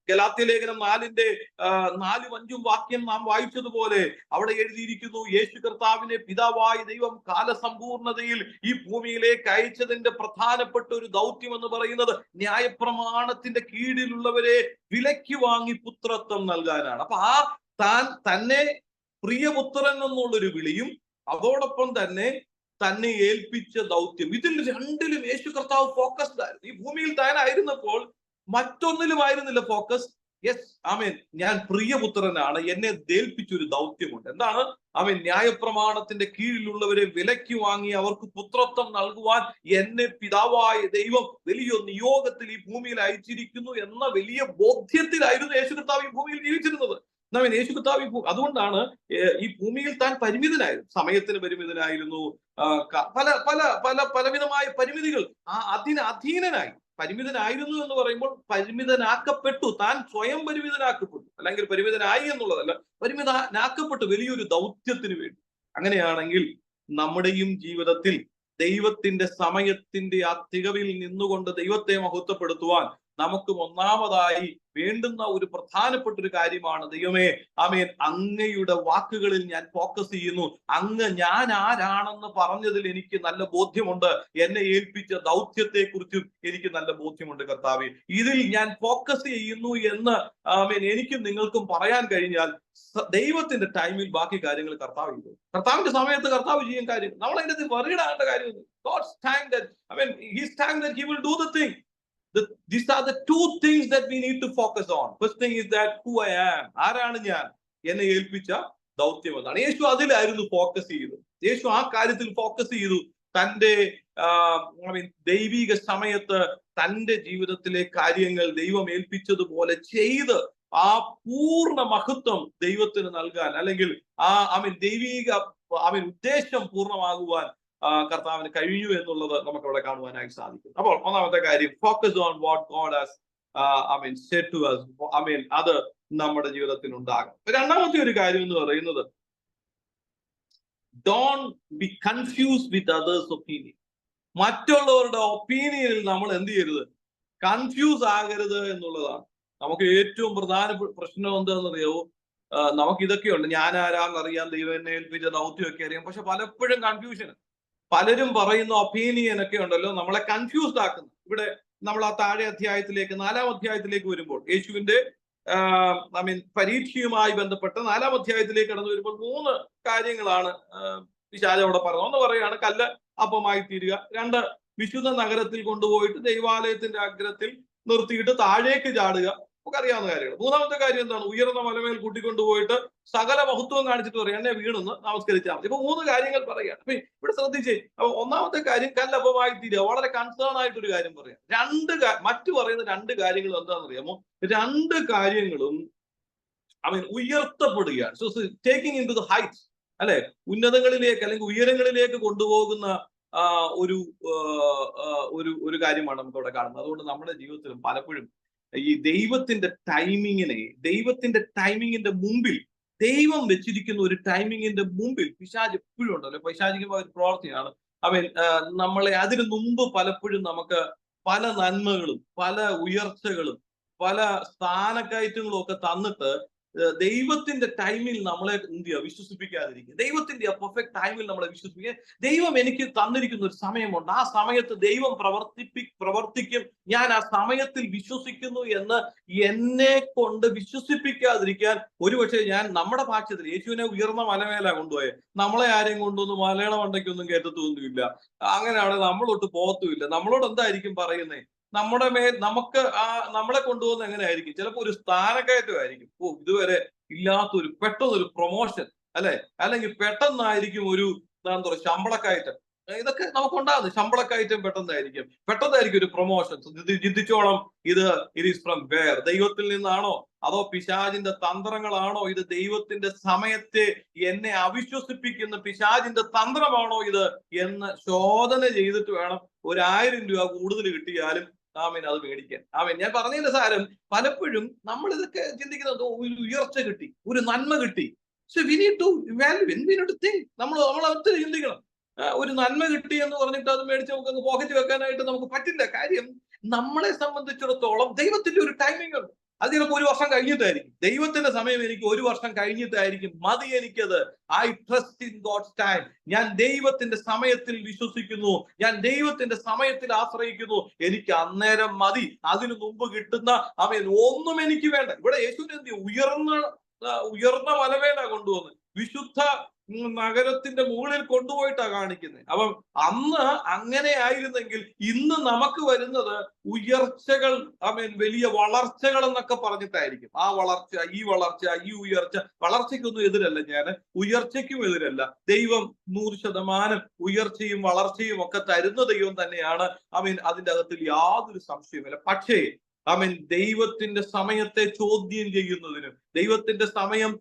ഗലാത്യ ലേഖനം 4:4-5 വാക്യം നാം വായിച്ചതുപോലെ അവിടെ എഴുതിയിരിക്കുന്നു, യേശു കർത്താവിനെ പിതാവായ ദൈവം കാലസമ്പൂർണതയിൽ ഈ ഭൂമിയിലേക്ക് അയച്ചതിന്റെ പ്രധാനപ്പെട്ട ഒരു ദൗത്യം എന്ന് പറയുന്നത് ന്യായപ്രമാണത്തിന്റെ കീഴിലുള്ളവരെ വിലയ്ക്ക് വാങ്ങി പുത്രത്വം നൽകാനാണ്. അപ്പൊ തന്നെ പ്രിയപുത്രൻ എന്നുള്ളൊരു വിളിയും അതോടൊപ്പം തന്നെ ഏൽപ്പിച്ച ദൗത്യം, ഇതിൽ രണ്ടിലും യേശു കർത്താവ് ഫോക്കസ്ഡ് ആയിരുന്നു. ഈ ഭൂമിയിൽ താനായിരുന്നപ്പോൾ മറ്റൊന്നിലും ആയിരുന്നില്ല ഫോക്കസ്. യെസ്, ഞാൻ പ്രിയപുത്രനാണ്, എന്നെ ഏൽപ്പിച്ചൊരു ദൗത്യമുണ്ട്. എന്താണ്? ന്യായപ്രമാണത്തിന്റെ കീഴിലുള്ളവരെ വിലയ്ക്ക് വാങ്ങി അവർക്ക് പുത്രത്വം നൽകുവാൻ എന്നെ പിതാവായ ദൈവം വലിയ നിയോഗത്തിൽ ഈ ഭൂമിയിൽ അയച്ചിരിക്കുന്നു എന്ന വലിയ ബോധ്യത്തിലായിരുന്നു യേശു കർത്താവ് ഈ ഭൂമിയിൽ ജീവിച്ചിരുന്നത്. യേശു കർത്താവ് അതുകൊണ്ടാണ് ഈ ഭൂമിയിൽ താൻ പരിമിതനായിരുന്നു. സമയത്തിന് പരിമിതനായിരുന്നു, പല പല പല പലവിധമായ പരിമിതികൾ അധീനനായി. പരിമിതനായിരുന്നു എന്ന് പറയുമ്പോൾ പരിമിതനാക്കപ്പെട്ടു, താൻ സ്വയം പരിമിതനാക്കപ്പെട്ടു, അല്ലെങ്കിൽ പരിമിതനായി എന്നുള്ളതല്ല, പരിമിതനാക്കപ്പെട്ടു വലിയൊരു ദൗത്യത്തിന് വേണ്ടി. അങ്ങനെയാണെങ്കിൽ നമ്മുടെയും ജീവിതത്തിൽ ദൈവത്തിന്റെ സമയത്തിന്റെ ആ തികവിൽ നിന്നുകൊണ്ട് ദൈവത്തെ മഹത്വപ്പെടുത്തുവാൻ നമുക്കും ഒന്നാമതായി വേണ്ടുന്ന ഒരു പ്രധാനപ്പെട്ട ഒരു കാര്യമാണ്, ദൈവമേ ആമേൻ, അങ്ങയുടെ വാക്കുകളിൽ ഞാൻ ഫോക്കസ് ചെയ്യുന്നു. അങ്ങ് ഞാൻ ആരാണെന്ന് പറഞ്ഞതിൽ എനിക്ക് നല്ല ബോധ്യമുണ്ട്. എന്നെ ഏൽപ്പിച്ച ദൗത്യത്തെ കുറിച്ചും എനിക്ക് നല്ല ബോധ്യമുണ്ട് കർത്താവേ. ഇതിൽ ഞാൻ ഫോക്കസ് ചെയ്യുന്നു എന്ന് ആമേൻ എനിക്കും നിങ്ങൾക്കും പറയാൻ കഴിഞ്ഞാൽ ദൈവത്തിന്റെ ടൈമിൽ ബാക്കി കാര്യങ്ങൾ കർത്താവ് ചെയ്തു. കർത്താവിന്റെ സമയത്ത് കർത്താവ് ചെയ്യാൻ കാര്യം നമ്മൾ അതിന്റെ വറിയിടാണ്ട കാര്യം. God's time that, I mean, His time that He will do the thing. These are the two things that we need to focus on. First thing is that who I am. ആരാണ് ഞാൻ? എന്നെ ഏൽപ്പിച്ച ദൗത്യം എന്നാണ്. യേശു അതിലായിരുന്നു focus ചെയ്തത്. യേശു ആ കാര്യത്തിൽ focus ചെയ്തു. തന്റെ ദൈവിക സമയത്ത് തന്റെ ജീവിതത്തിലെ കാര്യങ്ങൾ ദൈവം ഏൽപ്പിച്ചതുപോലെ ചെയ്ത് ആ പൂർണ്ണ മഹത്വം ദൈവത്തിന് നൽകാൻ, അല്ലെങ്കിൽ ദൈവിക ഉദ്ദേശം പൂർണ്ണമാകുവാൻ കർത്താവിന് കഴിഞ്ഞു എന്നുള്ളത് നമുക്ക് അവിടെ കാണുവാനായി സാധിക്കും. അപ്പോൾ ഒന്നാമത്തെ കാര്യം, focus on what God has said to us. അത് നമ്മുടെ ജീവിതത്തിൽ ഉണ്ടാകും. രണ്ടാമത്തെ ഒരു കാര്യം എന്ന് പറയുന്നത്, don't be confused with others opinion. മറ്റുള്ളവരുടെ ഒപ്പീനിയനിൽ നമ്മൾ എന്ത് ചെയ്യരുത്? കൺഫ്യൂസ് ആകരുത് എന്നുള്ളതാണ്. നമുക്ക് ഏറ്റവും പ്രധാന പ്രശ്നം എന്താണെന്നറിയാവോ? നമുക്ക് ഇതൊക്കെയുണ്ട്. ഞാൻ ആരാന്നറിയാം, ദൈവം എന്നെ ഏൽപ്പിച്ച ദൗത്യമൊക്കെ അറിയാം. പക്ഷെ പലപ്പോഴും കൺഫ്യൂഷൻ, പലരും പറയുന്ന ഒപ്പീനിയൻ ഒക്കെ ഉണ്ടല്ലോ നമ്മളെ കൺഫ്യൂസ്ഡ് ആക്കുന്നു. ഇവിടെ നമ്മൾ ആ താഴെ അധ്യായത്തിലേക്ക്, 4-ാം അധ്യായത്തിലേക്ക് വരുമ്പോൾ, യേശുവിന്റെ പരീക്ഷയുമായി ബന്ധപ്പെട്ട് 4-ാം അധ്യായത്തിലേക്ക് കടന്നു വരുമ്പോൾ 3 കാര്യങ്ങളാണ് പിശാച് അവിടെ പറഞ്ഞത്. ഒന്ന് പറയുകയാണ് കല്ല് അപ്പമായി തീരുക. 2, വിശുദ്ധ നഗരത്തിൽ കൊണ്ടുപോയിട്ട് ദൈവാലയത്തിന്റെ അഗ്രത്തിൽ നിർത്തിയിട്ട് താഴേക്ക് ചാടുക. നമുക്ക് അറിയാവുന്ന കാര്യങ്ങൾ. 3-ാമത്തെ കാര്യം എന്താണ്? ഉയർന്ന മലമേൽ കൂട്ടിക്കൊണ്ടുപോയിട്ട് സകല മഹത്വം കാണിച്ചിട്ട് പറയാം എന്നെ വീണൊന്ന് നമസ്കരിച്ചാൽ മതി. ഇപ്പൊ 3 കാര്യങ്ങൾ പറയുകയാണ്. അപ്പൊ ഇവിടെ ശ്രദ്ധിച്ചേ. അപ്പൊ ഒന്നാമത്തെ കാര്യം കല്ലപ്പമായി തീരുക. വളരെ കൺസേൺ ആയിട്ടൊരു കാര്യം പറയാം. മറ്റു പറയുന്ന 2 കാര്യങ്ങൾ എന്താണെന്ന് അറിയാമോ? 2 കാര്യങ്ങളും ഉയർത്തപ്പെടുകയാണ്. So taking into the heights, അല്ലെ, ഉന്നതങ്ങളിലേക്ക് അല്ലെങ്കിൽ ഉയരങ്ങളിലേക്ക് കൊണ്ടുപോകുന്ന ഒരു കാര്യമാണ് നമുക്ക് അവിടെ കാണുന്നത്. അതുകൊണ്ട് നമ്മുടെ ജീവിതത്തിലും പലപ്പോഴും ഈ ദൈവത്തിന്റെ ടൈമിങ്ങിന്റെ മുമ്പിൽ, ദൈവം വെച്ചിരിക്കുന്ന ഒരു ടൈമിങ്ങിന്റെ മുമ്പിൽ പിശാച് എപ്പോഴും ഉണ്ടല്ലോ. പൈശാചികമായ ഒരു പ്രവൃത്തിയാണ്. നമ്മളെ അതിനു മുമ്പ് പലപ്പോഴും നമുക്ക് പല നന്മകളും പല ഉയർച്ചകളും പല സ്ഥാനക്കയറ്റങ്ങളും ഒക്കെ തന്നിട്ട് ദൈവത്തിന്റെ ടൈമിൽ നമ്മളെ എന്ത് ചെയ്യുക? വിശ്വസിപ്പിക്കാതിരിക്കുക. ദൈവത്തിന്റെ പെർഫെക്റ്റ് ടൈമിൽ നമ്മളെ വിശ്വസിപ്പിക്കുക. ദൈവം എനിക്ക് തന്നിരിക്കുന്ന ഒരു സമയമുണ്ട്, ആ സമയത്ത് ദൈവം പ്രവർത്തിക്കും, ഞാൻ ആ സമയത്തിൽ വിശ്വസിക്കുന്നു എന്ന് എന്നെ കൊണ്ട് വിശ്വസിപ്പിക്കാതിരിക്കാൻ ഒരുപക്ഷെ നമ്മുടെ ഭാഷത്തിൽ യേശുവിനെ ഉയർന്ന മലമേല കൊണ്ടുപോയത്. നമ്മളെ ആരെയും കൊണ്ടൊന്നും മലയാള മണ്ടയ്ക്കൊന്നും കയറ്റത്തൊന്നുമില്ല. അങ്ങനെയാണ് നമ്മളൊട്ട് പോകത്തുമില്ല. നമ്മളോട് എന്തായിരിക്കും പറയുന്നത്? നമ്മളെ കൊണ്ടുപോകുന്ന എങ്ങനെയായിരിക്കും? ചിലപ്പോൾ ഒരു സ്ഥാനക്കയറ്റമായിരിക്കും. ഇതുവരെ ഇല്ലാത്തൊരു പെട്ടെന്നൊരു പ്രൊമോഷൻ, അല്ലെ, അല്ലെങ്കിൽ പെട്ടെന്നായിരിക്കും ഒരു ശമ്പളക്കയറ്റം. ഇതൊക്കെ നമുക്കുണ്ടാകുന്നത്. ശമ്പളക്കയറ്റം പെട്ടെന്നായിരിക്കും ഒരു പ്രൊമോഷൻ. ചിന്തിച്ചോളം, ഇറ്റ് ഈസ് ഫ്രം വേർ? ദൈവത്തിൽ നിന്നാണോ അതോ പിശാചിന്റെ തന്ത്രങ്ങളാണോ ഇത്? ദൈവത്തിന്റെ സമയത്തെ എന്നെ അവിശ്വസിപ്പിക്കുന്ന പിശാചിന്റെ തന്ത്രമാണോ ഇത് എന്ന് ശോധന ചെയ്തിട്ട് വേണം 1000 രൂപ കൂടുതൽ കിട്ടിയാലും അത് മേടിക്കാൻ. ഞാൻ പറഞ്ഞതിന്റെ സാരം, പലപ്പോഴും നമ്മൾ ഇതൊക്കെ ചിന്തിക്കുന്നത് ഒരു ഉയർച്ച കിട്ടി, ഒരു നന്മ കിട്ടി. So we need to value, we need to think. നമ്മൾ ഒത്തിരി ചിന്തിക്കണം. ഒരു നന്മ കിട്ടി എന്ന് പറഞ്ഞിട്ട് അത് മേടിച്ച് നമുക്ക് പോക്കറ്റ് വെക്കാനായിട്ട് നമുക്ക് പറ്റില്ല. കാര്യം, നമ്മളെ സംബന്ധിച്ചിടത്തോളം ദൈവത്തിന്റെ ഒരു ടൈമിംഗ് ഉണ്ട്. അത് ചിലപ്പോൾ 1 വർഷം കഴിഞ്ഞിട്ടായിരിക്കും. ദൈവത്തിന്റെ സമയം എനിക്ക് 1 വർഷം കഴിഞ്ഞിട്ടായിരിക്കും മതി. എനിക്കത് I trust in God's time. ഞാൻ ദൈവത്തിന്റെ സമയത്തിൽ വിശ്വസിക്കുന്നു, ഞാൻ ദൈവത്തിന്റെ സമയത്തിൽ ആശ്രയിക്കുന്നു. എനിക്ക് അന്നേരം മതി. അതിനു മുമ്പ് കിട്ടുന്ന ഒന്നും എനിക്ക് വേണ്ട. ഇവിടെ യേശുവിനെ എന്ത് ഉയർന്ന മലമേല കൊണ്ടുവന്ന് വിശുദ്ധ നഗരത്തിന്റെ മുകളിൽ കൊണ്ടുപോയിട്ടാ കാണിക്കുന്നത്. അപ്പം അന്ന് അങ്ങനെ ആയിരുന്നെങ്കിൽ ഇന്ന് നമുക്ക് വരുന്നത് ഉയർച്ചകൾ, വലിയ വളർച്ചകൾ എന്നൊക്കെ പറഞ്ഞിട്ടായിരിക്കും. ആ വളർച്ച, ഈ ഉയർച്ച. വളർച്ചയ്ക്കൊന്നും എതിരല്ല ഞാൻ, ഉയർച്ചയ്ക്കും എതിരല്ല. ദൈവം 100% ഉയർച്ചയും വളർച്ചയും ഒക്കെ തരുന്ന ദൈവം തന്നെയാണ്. അതിന്റെ അകത്തിൽ യാതൊരു സംശയമില്ല. പക്ഷേ ദൈവത്തിന്റെ സമയത്തെ ചോദ്യം ചെയ്യുന്നതിനും ദൈവത്തിന്റെ സമയം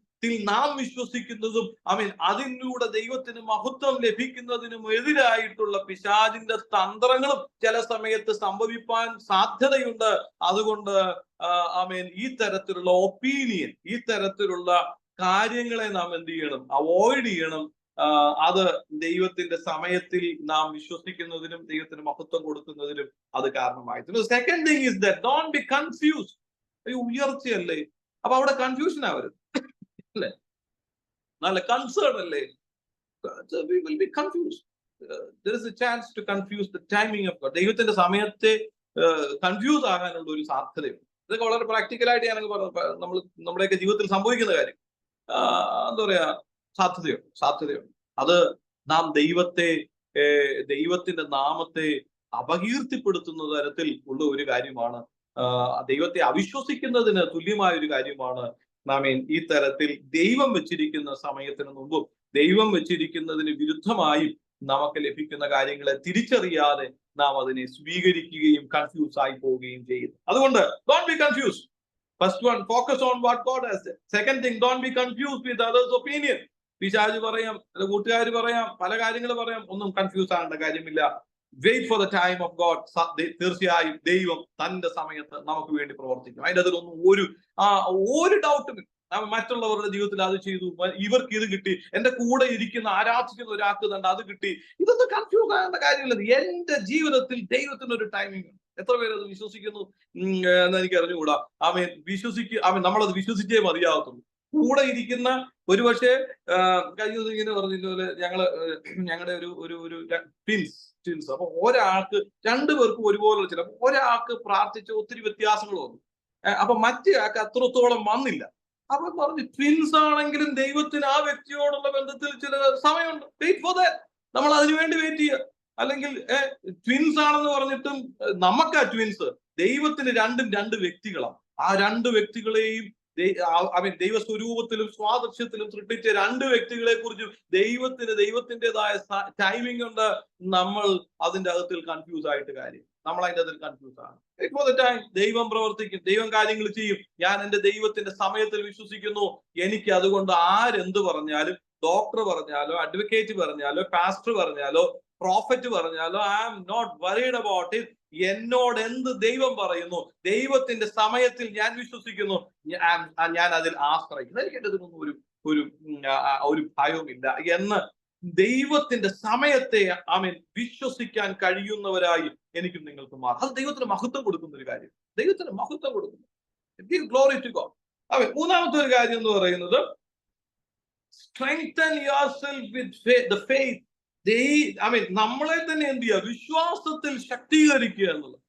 നാം വിശ്വസിക്കുന്നതും അതിലൂടെ ദൈവത്തിന് മഹത്വം ലഭിക്കുന്നതിനും എതിരായിട്ടുള്ള പിശാചിന്റെ തന്ത്രങ്ങളും ചില സമയത്ത് സംഭവിപ്പാൻ സാധ്യതയുണ്ട്. അതുകൊണ്ട് ഈ തരത്തിലുള്ള ഒപ്പീനിയൻ, ഈ തരത്തിലുള്ള കാര്യങ്ങളെ നാം എന്ത് ചെയ്യണം? അവോയ്ഡ് ചെയ്യണം. അത് ദൈവത്തിന്റെ സമയത്തിൽ നാം വിശ്വസിക്കുന്നതിനും ദൈവത്തിന് മഹത്വം കൊടുക്കുന്നതിനും അത് കാരണമായി. Second thing is that don't be confused. ഉയർച്ചയല്ലേ, അപ്പൊ അവിടെ കൺഫ്യൂഷൻ ആവരുത് അല്ലേ, നല്ല കൺസേൺ അല്ലേ, we will be confused. There is a chance to confuse the timing of God. ദൈവത്തിന്റെ സമയത്തെ കൺഫ്യൂസ് ആകാനുള്ള ഒരു സാധ്യതയുണ്ട്. ഇതൊക്കെ വളരെ പ്രാക്ടിക്കലായിട്ട് ഞാനൊക്കെ നമ്മൾ നമ്മുടെയൊക്കെ ജീവിതത്തിൽ സംഭവിക്കുന്ന കാര്യം. എന്താ പറയാ, സാധ്യതയുണ്ട്. അത് നാം ദൈവത്തിന്റെ നാമത്തെ അപകീർത്തിപ്പെടുത്തുന്ന തരത്തിൽ ഉള്ള ഒരു കാര്യമാണ്. ദൈവത്തെ അവിശ്വസിക്കുന്നതിന് തുല്യമായ ഒരു കാര്യമാണ് നാം ഈ തരത്തിൽ ദൈവം വെച്ചിരിക്കുന്ന സമയത്തിന് മുമ്പും ദൈവം വെച്ചിരിക്കുന്നതിന് വിരുദ്ധമായും നമുക്ക് ലഭിക്കുന്ന കാര്യങ്ങളെ തിരിച്ചറിയാതെ നാം അതിനെ സ്വീകരിക്കുകയും കൺഫ്യൂസ് ആയി പോവുകയും ചെയ്യുന്നു. അതുകൊണ്ട് don't be confuse. First one, focus on what God has Z. Second thing, don't be confuse with others opinion. പിശാച് പറയാം, കൂട്ടുകാർ പറയാം, പല കാര്യങ്ങൾ പറയാം, ഒന്നും കൺഫ്യൂസ് ആകേണ്ട കാര്യമില്ല. Wait for the time of God. തീർച്ചയായും ദൈവം തന്റെ സമയത്ത് നമുക്ക് വേണ്ടി പ്രവർത്തിക്കും. അതിന്റെ അതിലൊന്നും ഒരു ഡൗട്ടും ഇല്ല. മറ്റുള്ളവരുടെ ജീവിതത്തിൽ അത് ചെയ്തു, ഇവർക്ക് ഇത് കിട്ടി, എന്റെ കൂടെ ഇരിക്കുന്ന ആരാധിക്കുന്ന ഒരാൾക്ക് തന്നെ അത് കിട്ടി, ഇതൊന്നും കൺഫ്യൂസ് ആകേണ്ട കാര്യമില്ല. എന്റെ ജീവിതത്തിൽ ദൈവത്തിനൊരു ടൈമിംഗ് ഉണ്ട്. എത്ര പേര് അത് വിശ്വസിക്കുന്നു എന്ന് എനിക്ക് അറിഞ്ഞുകൂടാ. നമ്മളത് വിശ്വസിച്ചേ മതിയാകത്തുള്ളൂ. കൂടെ ഇരിക്കുന്ന ഒരുപക്ഷെ കഴിഞ്ഞ ദിവസം ഇങ്ങനെ പറഞ്ഞതുപോലെ ഞങ്ങളുടെ ഒരു ട്വിൻസ്. അപ്പൊ ഒരാൾക്ക്, രണ്ടുപേർക്കും ഒരുപോലെ ചില, ഒരാൾക്ക് പ്രാർത്ഥിച്ച ഒത്തിരി വ്യത്യാസങ്ങൾ വന്നു. അപ്പൊ മറ്റേ ആൾക്ക് അത്രത്തോളം വന്നില്ല. അപ്പൊ പറഞ്ഞു, ട്വിൻസ് ആണെങ്കിലും ദൈവത്തിന് ആ വ്യക്തിയോടുള്ള ബന്ധത്തിൽ ചില സമയമുണ്ട്. Wait for that. നമ്മൾ അതിനുവേണ്ടി വെയിറ്റ് ചെയ്യുക. അല്ലെങ്കിൽ ട്വിൻസ് ആണെന്ന് പറഞ്ഞിട്ടും നമുക്കാ ട്വിൻസ്. ദൈവത്തിന് രണ്ട് വ്യക്തികളാണ്. ആ രണ്ട് വ്യക്തികളെയും ദൈവസ്വരൂപത്തിലും സ്വാദൃശ്യത്തിലും സൃഷ്ടിച്ച രണ്ട് വ്യക്തികളെ കുറിച്ചും ദൈവത്തിൻ്റെതായ ടൈമിംഗ് ഉണ്ട്. നമ്മൾ അതിന്റെ അകത്തിൽ കൺഫ്യൂസ് ആയിട്ട് കാര്യം, നമ്മൾ അതിന്റെ അതിൽ കൺഫ്യൂസ് ആണ്. ടൈം ദൈവം പ്രവർത്തിക്കും, ദൈവം കാര്യങ്ങൾ ചെയ്യും. ഞാൻ എന്റെ ദൈവത്തിന്റെ സമയത്തിൽ വിശ്വസിക്കുന്നു. എനിക്ക് അതുകൊണ്ട് ആരെന്ത് പറഞ്ഞാലും, ഡോക്ടർ പറഞ്ഞാലോ, അഡ്വക്കേറ്റ് പറഞ്ഞാലോ, പാസ്റ്റർ പറഞ്ഞാലോ, പ്രോഫറ്റ് പറഞ്ഞാലോ, I am not worried about it. എന്നോട് എന്ത് ദൈവം പറയുന്നു, ദൈവത്തിന്റെ സമയത്തിൽ ഞാൻ വിശ്വസിക്കുന്നു, ഞാൻ അതിൽ ആശ്രയിക്കുന്നു. എനിക്ക് അതിനൊന്നും ഒരു ഭയവുമില്ല എന്ന് ദൈവത്തിന്റെ സമയത്തെ വിശ്വസിക്കാൻ കഴിയുന്നവരായി എനിക്കും നിങ്ങൾക്കും മാറും. അത് ദൈവത്തിന് മഹത്വം കൊടുക്കുന്ന ഒരു കാര്യം. ദൈവത്തിന് മഹത്വം കൊടുക്കുന്നു. Glory to God. മൂന്നാമത്തെ ഒരു കാര്യം എന്ന് പറയുന്നത്, strengthen yourself with the faith. നമ്മളെ തന്നെ എന്ത് ചെയ്യുക, വിശ്വാസത്തിൽ ശക്തീകരിക്കുക എന്നുള്ളത്.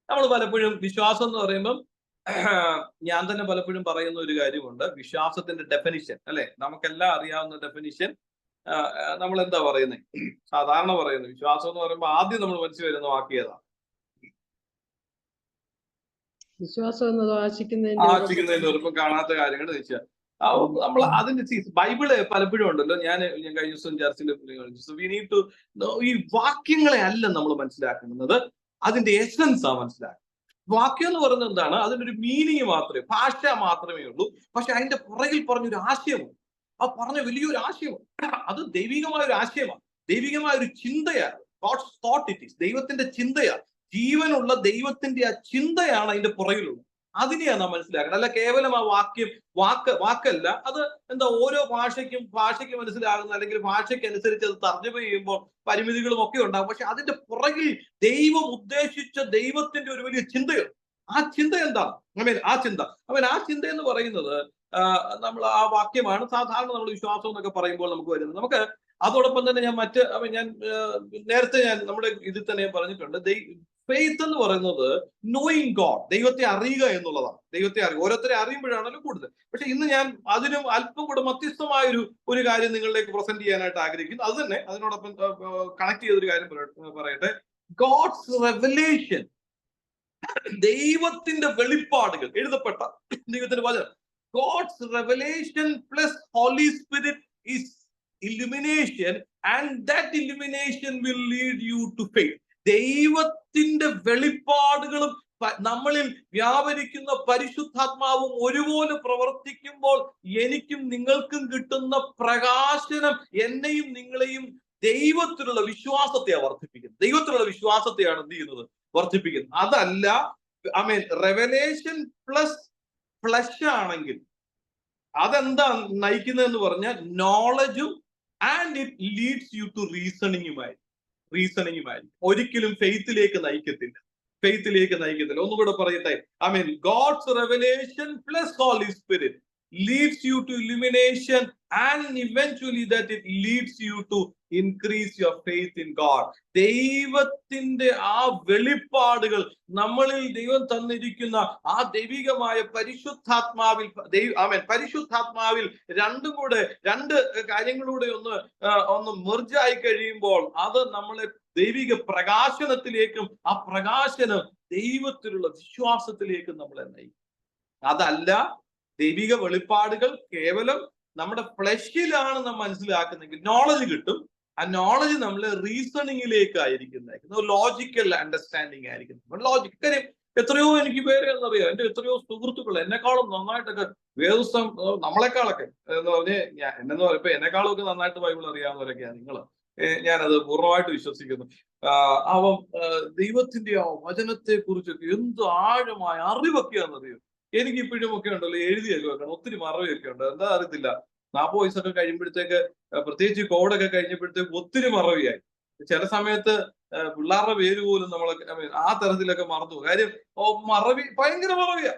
നമ്മൾ പലപ്പോഴും വിശ്വാസം എന്ന് പറയുമ്പം, ഞാൻ തന്നെ പലപ്പോഴും പറയുന്ന ഒരു കാര്യമുണ്ട്, വിശ്വാസത്തിന്റെ ഡെഫിനിഷൻ അല്ലെ, നമുക്കെല്ലാം അറിയാവുന്ന ഡെഫിനിഷൻ. നമ്മൾ എന്താ പറയുന്നത്, സാധാരണ പറയുന്നത് വിശ്വാസം എന്ന് പറയുമ്പോൾ ആദ്യം നമ്മൾ മനസ്സിൽ വരുന്ന വാക്യതാണ്, വിശ്വാസം എന്നത് ആശിക്കുന്നതിന്റെ ഉറപ്പം കാണാത്ത കാര്യങ്ങൾ വെച്ചാൽ നമ്മൾ അതിന്റെ ബൈബിള് പലപ്പോഴും ഉണ്ടല്ലോ. ഞാൻ കഴിഞ്ഞ ദിവസം ചർച്ചിൽ വി നീഡ് ടു, ഈ വാക്യങ്ങളെ അല്ല നമ്മൾ മനസ്സിലാക്കുന്നത്, അതിന്റെ എസൻസ് ആ മനസ്സിലാക്കുന്നത്. വാക്യം എന്ന് പറയുന്നത് എന്താണ്, അതിന്റെ ഒരു മീനിങ് മാത്രമേ, ഭാഷ മാത്രമേ ഉള്ളൂ. പക്ഷെ അതിന്റെ പുറകിൽ പറഞ്ഞൊരു ആശയമാണ്. ആ പറഞ്ഞ വലിയൊരു ആശയമാണ്. അത് ദൈവികമായ ഒരു ആശയമാണ്, ദൈവികമായ ഒരു ചിന്തയാണ്. ദൈവത്തിന്റെ ചിന്തയാണ്, ജീവനുള്ള ദൈവത്തിന്റെ ആ ചിന്തയാണ് അതിന്റെ പുറകിലുള്ളത്. അതിനെയാണ് നാം മനസ്സിലാക്കണം. അല്ല കേവലം ആ വാക്കല്ല. അത് എന്താ, ഓരോ ഭാഷയ്ക്ക് മനസ്സിലാകുന്ന, അല്ലെങ്കിൽ ഭാഷയ്ക്ക് അനുസരിച്ച് അത് തർജ്ജമ ചെയ്യുമ്പോൾ പരിമിതികളും ഒക്കെ ഉണ്ടാകും. പക്ഷെ അതിന്റെ പുറകിൽ ദൈവം ഉദ്ദേശിച്ച ദൈവത്തിന്റെ ഒരു വലിയ ചിന്തയുണ്ട്. ആ ചിന്ത എന്താണ്? ആ ചിന്ത എന്ന് പറയുന്നത് നമ്മൾ ആ വാക്യമാണ് സാധാരണ നമ്മൾ വിശ്വാസം എന്നൊക്കെ പറയുമ്പോൾ നമുക്ക് വരുന്നത്. നമുക്ക് അതോടൊപ്പം തന്നെ ഞാൻ നേരത്തെ നമ്മുടെ ഇതിൽ തന്നെ പറഞ്ഞിട്ടുണ്ട്, ഫെയ്ത്ത് എന്ന് പറയുന്നത് നോയിങ് ഗോഡ്, ദൈവത്തെ അറിയുക എന്നുള്ളതാണ്. ദൈവത്തെ അറിയുക, ഓരോരുത്തരെ അറിയുമ്പോഴാണല്ലോ കൂടുതൽ. പക്ഷെ ഇന്ന് ഞാൻ അതിനും അല്പം കൂടെ വ്യത്യസ്തമായ ഒരു കാര്യം നിങ്ങളിലേക്ക് പ്രസന്റ് ചെയ്യാനായിട്ട് ആഗ്രഹിക്കുന്നു. അത് തന്നെ അതിനോടൊപ്പം കണക്ട് ചെയ്തൊരു കാര്യം പറയട്ടെ. ഗോഡ്സ് റെവലേഷൻ, ദൈവത്തിന്റെ വെളിപ്പാടുകൾ, എഴുതപ്പെട്ട ദൈവത്തിന്റെ വചനം. God's revelation plus holy spirit is illumination, and that illumination will lead you to faith. ദൈവത്തിന്റെ വെളിപ്പാടുകളും നമ്മളിൽ വ്യാപരിക്കുന്ന പരിശുദ്ധാത്മാവും ഒരുപോലെ പ്രവർത്തിക്കുമ്പോൾ എനിക്കും നിങ്ങൾക്കും കിട്ടുന്ന പ്രകാശനം എന്നെയും നിങ്ങളെയും ദൈവത്തിലുള്ള വിശ്വാസത്തെയാണ് വർദ്ധിപ്പിക്കുന്നത്. ദൈവത്തിലുള്ള വിശ്വാസത്തെയാണ് എന്ത് ചെയ്യുന്നത്? വർദ്ധിപ്പിക്കുന്നത്. അതല്ല റെവലേഷൻ പ്ലസ് ഫ്ലഷ് ആണെങ്കിൽ അതെന്താ നയിക്കുന്നതെന്ന് പറഞ്ഞാൽ നോളജും and it leads you to റീസണിങ്ങുമായി. ഒരിക്കലും ഫെയ്ത്തിലേക്ക് നയിക്കത്തില്ല. ഒന്നുകൂടെ പറയട്ടെ. I mean God's revelation plus holy Spirit leads you to illumination, and eventually that it leads you to increase your faith in God. ദൈവത്തിന്റെ ആ വെളിപ്പാടുകൾ, നമ്മളിൽ ദൈവം തന്നിരിക്കുന്ന ആ ദൈവികമായ പരിശുദ്ധാത്മാവിൽ പരിശുദ്ധാത്മാവിൽ രണ്ട് കാര്യങ്ങളൂടെ ഒന്ന് മെർജായി കഴിയുമ്പോൾ അത് നമ്മളെ ദൈവിക പ്രകാശനത്തിലേക്കും ആ പ്രകാശനം ദൈവത്തിലുള്ള വിശ്വാസത്തിലേക്കും നമ്മളെ നയിക്കും. അതല്ല ദൈവിക വെളിപ്പാടുകൾ കേവലം നമ്മുടെ ഫ്ലഷിലാണ് നാം മനസ്സിലാക്കുന്നെങ്കിൽ നോളജ് കിട്ടും. ആ നോളജ് നമ്മളെ റീസണിങ്ങിലേക്ക് ആയിരിക്കും, ലോജിക്കൽ അണ്ടർസ്റ്റാൻഡിങ് ആയിരിക്കും. കാര്യം എത്രയോ എനിക്ക് പേര് എന്നറിയാം, എന്റെ എത്രയോ സുഹൃത്തുക്കൾ എന്നെക്കാളും നന്നായിട്ടൊക്കെ വേദപുസ്തകം, നമ്മളെക്കാളൊക്കെ എന്ന് പറഞ്ഞ് ഇപ്പൊ എന്നെക്കാളും ഒക്കെ നന്നായിട്ട് ബൈബിൾ അറിയാവുന്നവരൊക്കെയാണ് നിങ്ങൾ. ഞാനത് പൂർണ്ണമായിട്ട് വിശ്വസിക്കുന്നു. ദൈവത്തിന്റെ ആ വചനത്തെ കുറിച്ചൊക്കെ എന്ത് ആഴമായ അറിവൊക്കെയാണെന്നറിയോ. എനിക്ക് ഇപ്പോഴും ഒക്കെ ഉണ്ടല്ലോ എഴുതിയൊക്കെ വെക്കണം, ഒത്തിരി മറവിയൊക്കെ ഉണ്ട്. എന്താ അറിയത്തില്ല, 40 വയസ്സൊക്കെ കഴിയുമ്പോഴത്തേക്ക്, പ്രത്യേകിച്ച് കോവിഡൊക്കെ കഴിഞ്ഞപ്പോഴത്തേക്ക് ഒത്തിരി മറവിയായി. ചില സമയത്ത് പിള്ളേരുടെ പേര് പോലും നമ്മളൊക്കെ ആ തരത്തിലൊക്കെ മറന്നു. കാര്യം മറവി, ഭയങ്കര മറവിയാ.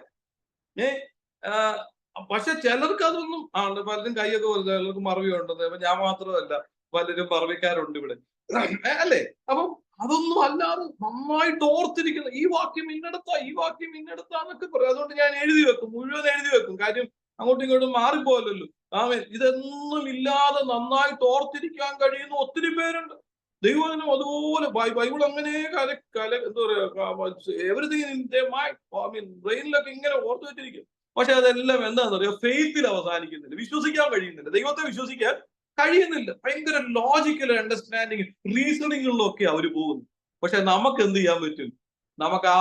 പക്ഷെ ചിലർക്ക് അതൊന്നും പലരും കൈയൊക്കെ വരുന്നത്, ചിലർക്ക് മറവി ഉണ്ടെന്ന്. അപ്പൊ ഞാൻ മാത്രമല്ല, പലരും മറവിക്കാരുണ്ട് ഇവിടെ, അല്ലേ? അപ്പം അതൊന്നും അല്ലാതെ നന്നായിട്ട് ഓർത്തിരിക്കുന്ന ഈ വാക്യം ഇന്നടത്താന്നൊക്കെ പറയും. അതുകൊണ്ട് ഞാൻ മുഴുവൻ എഴുതി വെക്കും. കാര്യം അങ്ങോട്ടും ഇങ്ങോട്ടും മാറിപ്പോലല്ലോ. ഇതൊന്നും ഇല്ലാതെ നന്നായിട്ട് ഓർത്തിരിക്കാൻ കഴിയുന്ന ഒത്തിരി പേരുണ്ട്. ദൈവവചനം അതുപോലെ ബൈബിൾ അങ്ങനെ എന്താ പറയാ, എവരിതിങ് ബ്രെയിനിലൊക്കെ ഇങ്ങനെ ഓർത്തു വെച്ചിരിക്കും. പക്ഷെ അതെല്ലാം എന്താണെന്ന് അറിയാം, ഫെയ്ത്തിൽ അവസാനിക്കുന്നില്ല, വിശ്വസിക്കാൻ കഴിയുന്നില്ല, ദൈവത്തെ വിശ്വസിക്കാൻ കഴിയുന്നില്ല. ഭയങ്കര ലോജിക്കൽ അണ്ടർസ്റ്റാൻഡിങ്, റീസണിങ്ങിലൊക്കെ അവര് പോകുന്നു. പക്ഷെ നമുക്ക് എന്ത് ചെയ്യാൻ പറ്റും? നമുക്ക്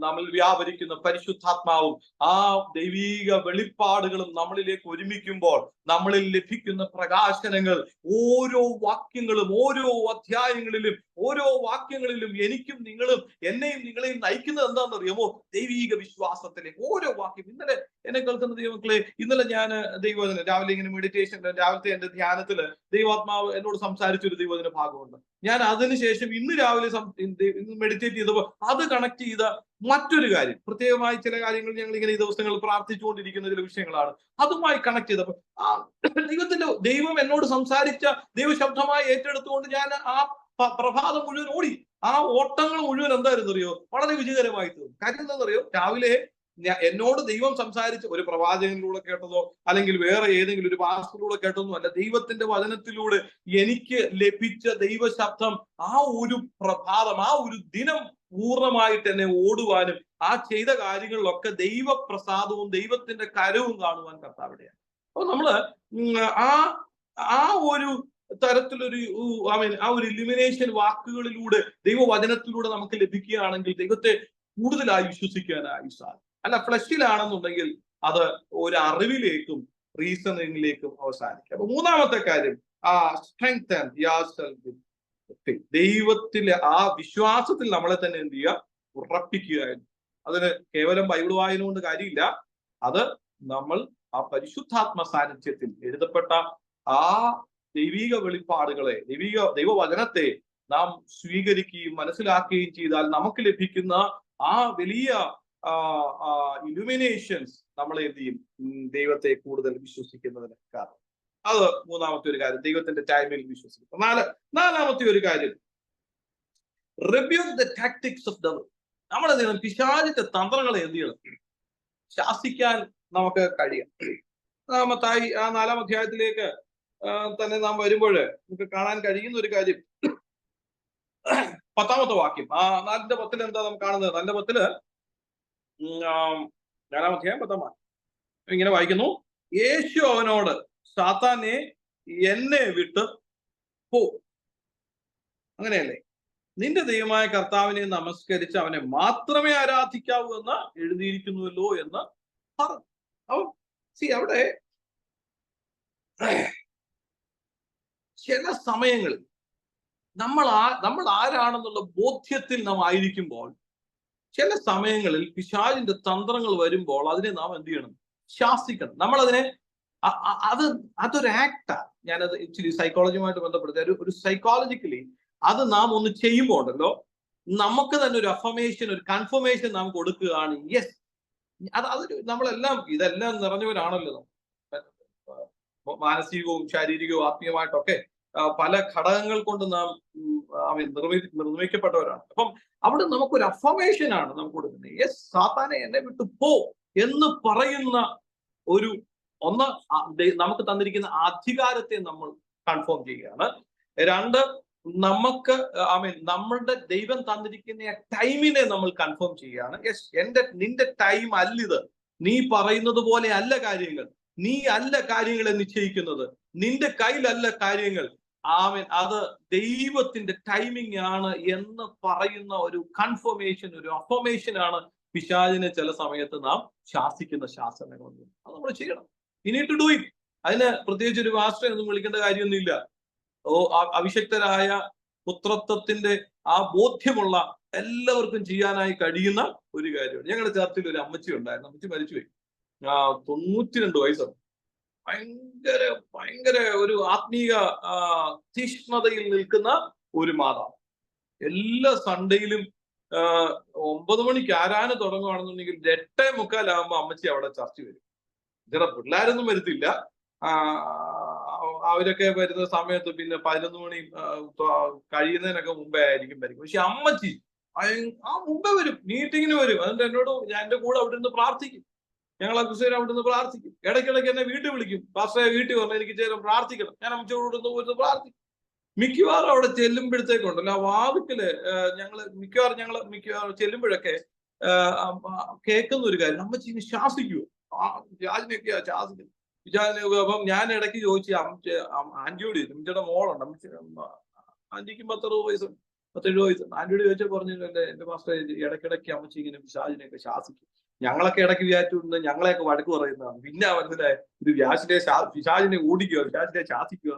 നമ്മൾ വ്യാപരിക്കുന്ന പരിശുദ്ധാത്മാവും ആ ദൈവീക വെളിപ്പാടുകളും നമ്മളിലേക്ക് ഒരുമിക്കുമ്പോൾ നമ്മളിൽ ലഭിക്കുന്ന പ്രകാശനങ്ങൾ, ഓരോ വാക്യങ്ങളും ഓരോ അധ്യായങ്ങളിലും ഓരോ വാക്യങ്ങളിലും എനിക്കും നിങ്ങളെയും നയിക്കുന്നത് എന്താണെന്ന് അറിയാമോ? ദൈവീക വിശ്വാസത്തിലേക്ക്. ഓരോ വാക്യം, ഇന്നലെ എന്നെ കേൾക്കുന്ന ദൈവമക്കളെ, ഇന്നലെ ഞാൻ ദൈവവചനം രാവിലെ ഇങ്ങനെ മെഡിറ്റേഷൻ, രാവിലത്തെ എന്റെ ധ്യാനത്തില് ദൈവാത്മാവ് എന്നോട് സംസാരിച്ചൊരു ദൈവവചന ഭാഗമുണ്ട്. ഞാൻ അതിനുശേഷം ഇന്ന് രാവിലെ മെഡിറ്റേറ്റ് ചെയ്തപ്പോൾ അത് കണക്ട് ചെയ്ത മറ്റൊരു കാര്യം, പ്രത്യേകമായി ചില കാര്യങ്ങൾ ഞങ്ങൾ ഇങ്ങനെ ഈ ദിവസങ്ങളിൽ പ്രാർത്ഥിച്ചുകൊണ്ടിരിക്കുന്ന ചില വിഷയങ്ങളാണ്, അതുമായി കണക്ട് ചെയ്തപ്പോൾ ദൈവം എന്നോട് സംസാരിച്ച ദൈവശബ്ദമായി ഏറ്റെടുത്തുകൊണ്ട് ഞാൻ ആ പ്രഭാതം മുഴുവൻ ഓടി. ആ ഓട്ടങ്ങൾ മുഴുവൻ എന്തായിരുന്നു അറിയോ? വളരെ വിജയകരമായി തീർന്നു. കാര്യം എന്താണെന്നറിയോ? രാവിലെ എന്നോട് ദൈവം സംസാരിച്ച് ഒരു പ്രവാചകനിലൂടെ കേട്ടതോ അല്ലെങ്കിൽ വേറെ ഏതെങ്കിലും ഒരു പാസ്റ്ററിലൂടെ കേട്ടതൊന്നും അല്ല, ദൈവത്തിന്റെ വചനത്തിലൂടെ എനിക്ക് ലഭിച്ച ദൈവശബ്ദം ആ ഒരു പ്രഭാതം, ആ ഒരു ദിനം പൂർണ്ണമായിട്ട് എന്നെ ഓടുവാനും ആ ചെയ്ത കാര്യങ്ങളിലൊക്കെ ദൈവപ്രസാദവും ദൈവത്തിന്റെ കരവും കാണുവാൻ കർത്താവിടെയാണ്. അപ്പൊ നമ്മള് ആ ഒരു തരത്തിലൊരു ആ ഒരു ഇലുമിനേഷൻ വാക്കുകളിലൂടെ ദൈവവചനത്തിലൂടെ നമുക്ക് ലഭിക്കുകയാണെങ്കിൽ ദൈവത്തെ കൂടുതലായി വിശ്വസിക്കാനായി സാധിക്കും. അല്ല, ഫ്ലഷിലാണെന്നുണ്ടെങ്കിൽ അത് ഒരു അറിവിലേക്കും റീസണിങ്ങിലേക്കും അവസാനിക്കും. അപ്പൊ മൂന്നാമത്തെ കാര്യം, strengthen yourself with faith. ദൈവത്തിലെ ആ വിശ്വാസത്തിൽ നമ്മളെ തന്നെ എന്ത് ചെയ്യുക? ഉറപ്പിക്കുകയായിരുന്നു. അതിന് കേവലം ബൈബിൾ വായന കൊണ്ട് കാര്യമില്ല. അത് നമ്മൾ ആ പരിശുദ്ധാത്മ സാന്നിധ്യത്തിൽ എഴുതപ്പെട്ട ആ ദൈവിക വെളിപ്പാടുകളെ, ദൈവവചനത്തെ നാം സ്വീകരിക്കുകയും മനസ്സിലാക്കുകയും ചെയ്താൽ നമുക്ക് ലഭിക്കുന്ന ആ വലിയ ഇലുമിനേഷൻസ് നമ്മളെ എന്ത് ചെയ്യും? ദൈവത്തെ കൂടുതൽ വിശ്വസിക്കുന്നതിന് കാരണം. അത് മൂന്നാമത്തെ ഒരു കാര്യം, ദൈവത്തിന്റെ ടൈമിൽ വിശ്വസിക്കുക. നാലാമത്തെ ഒരു കാര്യം, rebuke the tactics of the. നമ്മളെന്ത് ചെയ്യണം? പിശാചിന്റെ തന്ത്രങ്ങളെ എന്ത് ചെയ്യണം? ശാസിക്കാൻ നമുക്ക് കഴിയാം. മത്തായി 4-ാം അധ്യായത്തിലേക്ക് തന്നെ നാം വരുമ്പോൾ നമുക്ക് കാണാൻ കഴിയുന്ന ഒരു കാര്യം, 10-ാമത്തെ വാക്യം, 4:10 എന്താ നാം കാണുന്നത്? 4:10 4-ാം അധ്യായം 10-ാം വാക്യം ഇങ്ങനെ വായിക്കുന്നു: യേശു അവനോട്, സാത്താനെ എന്നെ വിട്ട് പോ, അങ്ങനെയല്ലേ, നിന്റെ ദൈവമായ കർത്താവിനെ നമസ്കരിച്ച് അവനെ മാത്രമേ ആരാധിക്കാവൂ എന്ന് എഴുതിയിരിക്കുന്നുവല്ലോ എന്ന് പറഞ്ഞു. അപ്പൊ അവിടെ ചില സമയങ്ങളിൽ നമ്മൾ ആരാണെന്നുള്ള ബോധ്യത്തിൽ നാം ആയിരിക്കുമ്പോൾ, ചില സമയങ്ങളിൽ പിശാചിന്റെ തന്ത്രങ്ങൾ വരുമ്പോൾ അതിനെ നാം എന്ത് ചെയ്യണം? ശാസിക്കണം. നമ്മളതിനെ അതൊരു ആക്ടാ. ഞാനത് ഇച്ചിരി സൈക്കോളജിയുമായിട്ട് ബന്ധപ്പെടുത്തി ഒരു സൈക്കോളജിക്കലി അത് നാം ഒന്ന് ചെയ്യുമ്പോൾ ഉണ്ടല്ലോ, നമുക്ക് തന്നെ ഒരു അഫർമേഷൻ, ഒരു കൺഫർമേഷൻ നാം കൊടുക്കുകയാണ്. യെസ്, അതൊരു നമ്മളെല്ലാം ഇതെല്ലാം നിറഞ്ഞവരാണല്ലോ. മാനസികവും ശാരീരികവും ആത്മീയമായിട്ടൊക്കെ പല ഘടകങ്ങൾ കൊണ്ട് നാം നിർമ്മിക്കപ്പെട്ടവരാണ്. അപ്പം അവിടെ നമുക്കൊരു അഫർമേഷൻ ആണ് നമുക്ക് കൊടുക്കുന്നത്. യെസ്, സാത്താനെ എന്നെ വിട്ടു പോ എന്ന് പറയുന്ന ഒരു നമുക്ക് തന്നിരിക്കുന്ന അധികാരത്തെ നമ്മൾ കൺഫേം ചെയ്യുകയാണ്. 2, നമുക്ക് നമ്മളുടെ ദൈവം തന്നിരിക്കുന്ന ടൈമിനെ നമ്മൾ കൺഫേം ചെയ്യുകയാണ്. യെസ്, നിന്റെ ടൈം അല്ലിത്, നീ പറയുന്നത് പോലെ അല്ല കാര്യങ്ങൾ, നീ അല്ല കാര്യങ്ങളെ നിശ്ചയിക്കുന്നത്, നിന്റെ കയ്യിലല്ല കാര്യങ്ങൾ. അത് ദൈവത്തിന്റെ ടൈമിംഗ് ആണ് എന്ന് പറയുന്ന ഒരു കൺഫർമേഷൻ, ഒരു അഫർമേഷൻ ആണ് പിശാചിനെ ചില സമയത്ത് നാം ശാസിക്കുന്ന ശാസനകൾ. അത് നമ്മൾ ചെയ്യണം. You need to do it. അതിന് പ്രത്യേകിച്ച് ഒരു പാസ്റ്ററെ ഒന്നും വിളിക്കേണ്ട കാര്യമൊന്നുമില്ല. അഭിഷക്തരായ പുത്രത്വത്തിന്റെ ആ ബോധ്യമുള്ള എല്ലാവർക്കും ചെയ്യാനായി കഴിയുന്ന ഒരു കാര്യമാണ്. ഞങ്ങളുടെ ചർച്ചിൽ ഒരു അമ്മച്ചി ഉണ്ടായിരുന്നു. അമ്മച്ചി മരിച്ചുപോയി. 92 വയസ്സാണ്. ഭയങ്കര ഒരു ആത്മീയ തീഷ്ണതയിൽ നിൽക്കുന്ന ഒരു മാതാവ്. എല്ലാ സൺഡേയിലും 9 മണിക്ക് ആരാന് തുടങ്ങുകയാണെന്നുണ്ടെങ്കിൽ 8:45 അമ്മച്ചി അവിടെ ചർച്ച വരും. ചില പിള്ളേരൊന്നും വരുത്തില്ല. അവരൊക്കെ വരുന്ന സമയത്ത് പിന്നെ 11 മണി കഴിയുന്നതിനൊക്കെ മുമ്പേ ആയിരിക്കും വരും. പക്ഷെ അമ്മച്ചി മുമ്പേ വരും, മീറ്റിങ്ങിന് വരും. എന്നിട്ട് എന്നോട് എന്റെ കൂടെ അവിടെ നിന്ന് പ്രാർത്ഥിക്കും. ഞങ്ങൾ അഭിഷേകം അവിടെ നിന്ന് പ്രാർത്ഥിക്കും. ഇടയ്ക്കിടയ്ക്ക് എന്നെ വീട്ടിൽ വിളിക്കും. പാസ്റ്ററെ വീട്ടിൽ വന്നാൽ എനിക്ക് ചേരും പ്രാർത്ഥിക്കണം. ഞാൻ അമ്മച്ചോട് പോയിട്ട് പ്രാർത്ഥിക്കും. മിക്കവാറും അവിടെ ചെല്ലുമ്പോഴത്തേക്കുണ്ടല്ലോ, ആ വാതിക്കല് മിക്കവാറും ചെല്ലുമ്പോഴൊക്കെ കേൾക്കുന്ന ഒരു കാര്യം, അമ്മച്ചി ശാസിക്കുവോ? വിചാരിനൊക്കെയാ ശാസിക്കുന്നത്. അപ്പം ഞാൻ ഇടയ്ക്ക് ചോദിച്ചു ആന്റിയോട്, അമ്മച്ചിയുടെ മോളുണ്ട്, ആന്റിക്ക് 10-60 വയസ്സുണ്ട്, 70 വയസ്സുണ്ട്. ആന്റിയോട് ചോദിച്ചാൽ പറഞ്ഞു, എന്റെ പാസ്റ്റർ ഇടയ്ക്കിടയ്ക്ക് അമ്മച്ചി ഇങ്ങനെ പിശാചിനെയൊക്കെ ശാസിക്കും. ഞങ്ങളൊക്കെ ഇടയ്ക്ക് വിചാരിച്ചുകൊണ്ട് ഞങ്ങളെയൊക്കെ വഴക്ക് പറയുന്നതാണ്. പിന്നെ മനസ്സിലായി ഇത് പിശാചിനെ ഓടിക്കുക, പിശാചിനെ ശാസിക്കുക.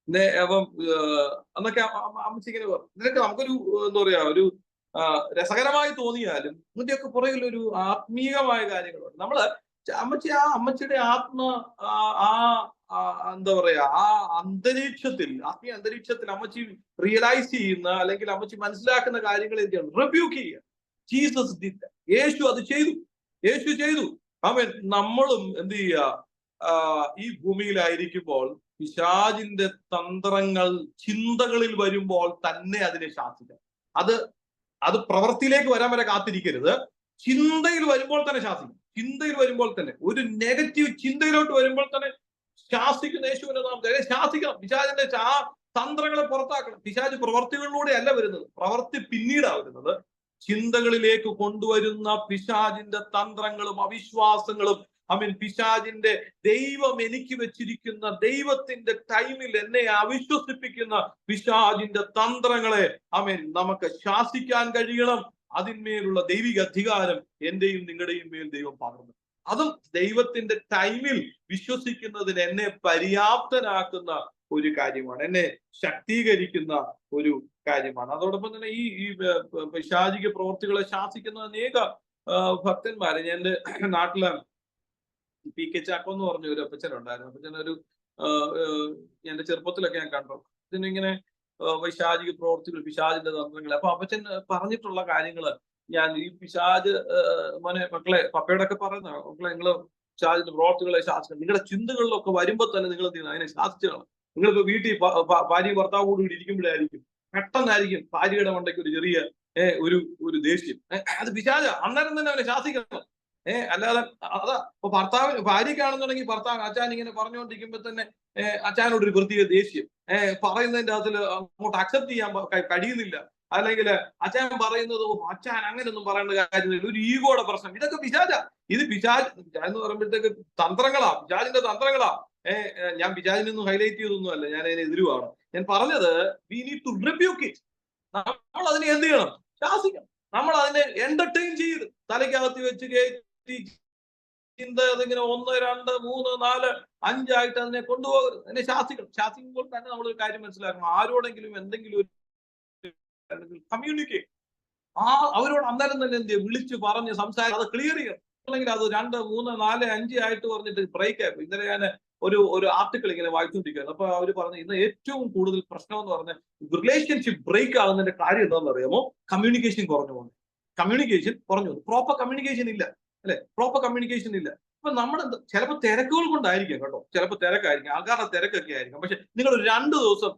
പിന്നെ അപ്പം എന്നൊക്കെ അമ്മച്ചി ഇങ്ങനെ പറഞ്ഞു. ഇതിനൊക്കെ നമുക്കൊരു എന്താ പറയാ, ഒരു രസകരമായി തോന്നിയാലും ഇതിന്റെയൊക്കെ പുറകിൽ ഒരു ആത്മീയമായ കാര്യങ്ങളുണ്ട്. നമ്മള് അമ്മച്ചിയുടെ എന്താ പറയാ, ആ ആത്മീയ അന്തരീക്ഷത്തിൽ അമ്മച്ചി റിയലൈസ് ചെയ്യുന്ന, അല്ലെങ്കിൽ അമ്മച്ചി മനസ്സിലാക്കുന്ന കാര്യങ്ങൾ എന്താണ്? റിബ്യൂക്ക് ചെയ്യുക. Jesus did that. യേശു അത് ചെയ്തു. നമ്മളും എന്ത് ചെയ്യുക? ഈ ഭൂമിയിലായിരിക്കുമ്പോൾ പിശാചിന്റെ തന്ത്രങ്ങൾ ചിന്തകളിൽ വരുമ്പോൾ തന്നെ അതിനെ ശാസിക്കാം. അത് പ്രവൃത്തിയിലേക്ക് വരാൻ വരെ കാത്തിരിക്കരുത്. ചിന്തയിൽ വരുമ്പോൾ തന്നെ ശാസിക്കും. ചിന്തയിൽ വരുമ്പോൾ തന്നെ, ഒരു നെഗറ്റീവ് ചിന്തയിലോട്ട് വരുമ്പോൾ തന്നെ ശാസിക്കുന്ന യേശുവിനെ നാം ശാസിക്കണം. പിശാചിന്റെ തന്ത്രങ്ങളെ പുറത്താക്കണം. പിശാച് പ്രവർത്തികളിലൂടെ അല്ല വരുന്നത്, പ്രവർത്തി പിന്നീടാണ് വരുന്നത്. ചിന്തകളിലേക്ക് കൊണ്ടുവരുന്ന പിശാചിന്റെ തന്ത്രങ്ങളും അവിശ്വാസങ്ങളും, പിശാചിന്റെ ദൈവം എനിക്ക് വെച്ചിരിക്കുന്ന ദൈവത്തിന്റെ ടൈമിൽ എന്നെ അവിശ്വസിപ്പിക്കുന്ന പിശാചിന്റെ തന്ത്രങ്ങളെ നമുക്ക് ശാസിക്കാൻ കഴിയണം. അതിന്മേലുള്ള ദൈവിക അധികാരം എന്റെയും നിങ്ങളുടെയും മേൽ ദൈവം പകർന്നു. അതും ദൈവത്തിന്റെ ടൈമിൽ വിശ്വസിക്കുന്നതിന് എന്നെ പര്യാപ്തനാക്കുന്ന ഒരു കാര്യമാണ്, എന്നെ ശക്തീകരിക്കുന്ന ഒരു കാര്യമാണ്. അതോടൊപ്പം തന്നെ ഈ പൈശാചിക പ്രവർത്തികളെ ശാസിക്കുന്ന അനേക ഭക്തന്മാരെ, ഞാൻ എൻ്റെ നാട്ടിലെ PK ചാക്കോ എന്ന് പറഞ്ഞ ഒരു അപ്പച്ചനുണ്ടായിരുന്നു. അപ്പച്ചനൊരു എന്റെ ചെറുപ്പത്തിലൊക്കെ ഞാൻ കണ്ടു. ഇതിനിങ്ങനെ പൈശാചിക പ്രവർത്തികൾ, പിശാചിന്റെ തന്ത്രങ്ങൾ. അപ്പൊ അപ്പച്ചൻ പറഞ്ഞിട്ടുള്ള കാര്യങ്ങള് ഞാൻ ഈ പിശാച് മക്കളെ, പപ്പയോടൊക്കെ പറയുന്ന മക്കളെ, നിങ്ങള് പിശാചിന്റെ പ്രവർത്തികളെ ശാസിക്കണം. നിങ്ങളുടെ ചിന്തകളിലൊക്കെ വരുമ്പോ തന്നെ നിങ്ങൾ എന്ത് ചെയ്യണം? അതിനെ ശാസിക്കണം. നിങ്ങളിപ്പോ വീട്ടിൽ ഭാര്യ ഭർത്താവോട് കൂടി ഇരിക്കുമ്പോഴായിരിക്കും പെട്ടെന്നായിരിക്കും ഭാര്യയുടെ മണ്ടയ്ക്ക് ഒരു ചെറിയ ഒരു ദേഷ്യം. അത് പിശാച. അന്നേരം തന്നെ അവനെ ശാസിക്കണം. അല്ലാതെ ഇപ്പൊ ഭാര്യയ്ക്കാണെന്നുണ്ടെങ്കിൽ ഭർത്താവ് അച്ഛൻ ഇങ്ങനെ പറഞ്ഞുകൊണ്ടിരിക്കുമ്പോ തന്നെ അച്ഛനോട് ഒരു പ്രത്യേക ദേഷ്യം, പറയുന്നതിന്റെ അതിൽ അങ്ങോട്ട് അക്സെപ്റ്റ് ചെയ്യാൻ കഴിയുന്നില്ല. അല്ലെങ്കിൽ അച്ഛൻ പറയുന്നത് അച്ഛൻ അങ്ങനെയൊന്നും പറയേണ്ട കാര്യമില്ല, ഒരു ഈഗോയുടെ പ്രശ്നം. ഇതൊക്കെ പിശാചാ. ഇത് പിശാച് എന്ന് പറയുമ്പോഴത്തേക്ക് തന്ത്രങ്ങളാ, പിശാചിന്റെ തന്ത്രങ്ങളാ. ഞാൻ പിശാചിനൊന്നും ഹൈലൈറ്റ് ചെയ്തൊന്നുമല്ല, ഞാൻ അതിന് എതിരുവാണ്. ഞാൻ പറഞ്ഞത് we need to rebuke it. നമ്മൾ അതിനെ എന്ത് ചെയ്യണം? ശാസിക്കണം. നമ്മൾ അതിനെ എന്റർടൈൻ ചെയ്ത് തലയ്ക്കകത്ത് വെച്ച് കയറ്റി ചിന്ത അതിങ്ങനെ 1, 2, 3, 4, 5 ആയിട്ട് അതിനെ കൊണ്ടുപോകരുത്. അതിനെ ശാസിക്കണം. ശാസിക്കുമ്പോൾ തന്നെ നമ്മളൊരു കാര്യം മനസ്സിലാക്കണം, ആരോടെങ്കിലും എന്തെങ്കിലും കമ്മ്യൂണിക്കേറ്റ്, അവരോട് അന്നേരം തന്നെ എന്ത് ചെയ്യും? വിളിച്ച് പറഞ്ഞ് സംസാരിച്ച് അത് ക്ലിയർ ചെയ്യണം. അല്ലെങ്കിൽ അത് 2, 3, 4, 5 ആയിട്ട് പറഞ്ഞിട്ട് ബ്രേക്ക് ആയി. ഇന്നലെ ഞാൻ ഒരു ആർട്ടിക്കിൾ ഇങ്ങനെ വായിച്ചുകൊണ്ടിരിക്കുകയാണ്. അപ്പൊ അവർ പറഞ്ഞു ഇന്ന് ഏറ്റവും കൂടുതൽ പ്രശ്നം എന്ന് പറഞ്ഞാൽ റിലേഷൻഷിപ്പ് ബ്രേക്ക് ആകുന്നതിന്റെ കാര്യം എന്താണെന്ന് അറിയാമോ? കമ്മ്യൂണിക്കേഷൻ കുറഞ്ഞു പോകുന്നു. കമ്മ്യൂണിക്കേഷൻ കുറഞ്ഞു പോകുന്നു. പ്രോപ്പർ കമ്മ്യൂണിക്കേഷൻ ഇല്ല, അല്ലെ? പ്രോപ്പർ കമ്മ്യൂണിക്കേഷൻ ഇല്ല. അപ്പൊ നമ്മുടെ ചിലപ്പോൾ തിരക്കുകൾ കൊണ്ടായിരിക്കും കേട്ടോ, ചിലപ്പോൾ തിരക്കായിരിക്കും, ആൾക്കാരുടെ തിരക്കൊക്കെ ആയിരിക്കും. പക്ഷെ നിങ്ങൾ 2 ദിവസം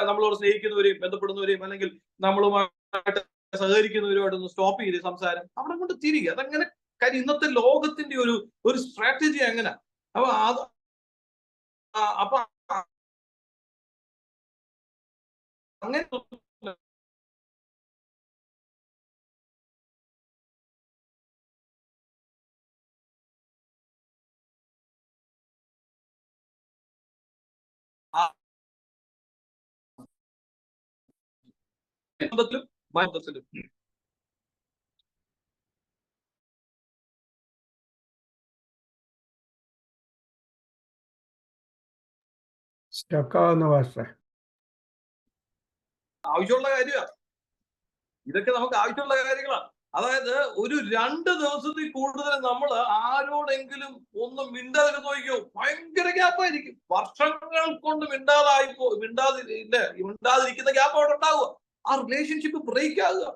നമ്മളോട് സ്നേഹിക്കുന്നവരെയും ബന്ധപ്പെടുന്നവരെയും അല്ലെങ്കിൽ നമ്മളുമായിട്ട് സഹകരിക്കുന്നവരുമായിട്ടൊന്ന് സ്റ്റോപ്പ് ചെയ്ത് സംസാരം അവിടെ കൊണ്ട് തിരികെ അതങ്ങനെ. കാര്യം ഇന്നത്തെ ലോകത്തിന്റെ ഒരു സ്ട്രാറ്റജി അങ്ങനെ. അപ്പൊ അത് അപ്പൊ അങ്ങനെ ബന്ധത്തിലും സ്റ്റക്കാവുന്ന ഭാഷ ആവശ്യമുള്ള കാര്യമാണ്. ഇതൊക്കെ നമുക്ക് ആവശ്യമുള്ള കാര്യങ്ങളാണ്. അതായത് ഒരു 2 ദിവസത്തിൽ കൂടുതൽ നമ്മൾ ആരോടെങ്കിലും ഒന്ന് മിണ്ടാതിരുന്ന് നോക്കിയോ, ഭയങ്കര ഗ്യാപ്പായിരിക്കും. വർഷങ്ങൾ കൊണ്ട് മിണ്ടാതിരിക്കുന്ന ഗ്യാപ്പ് അവിടെ ഉണ്ടാവുക. ആ റിലേഷൻഷിപ്പ് ബ്രേക്ക് ആകുക.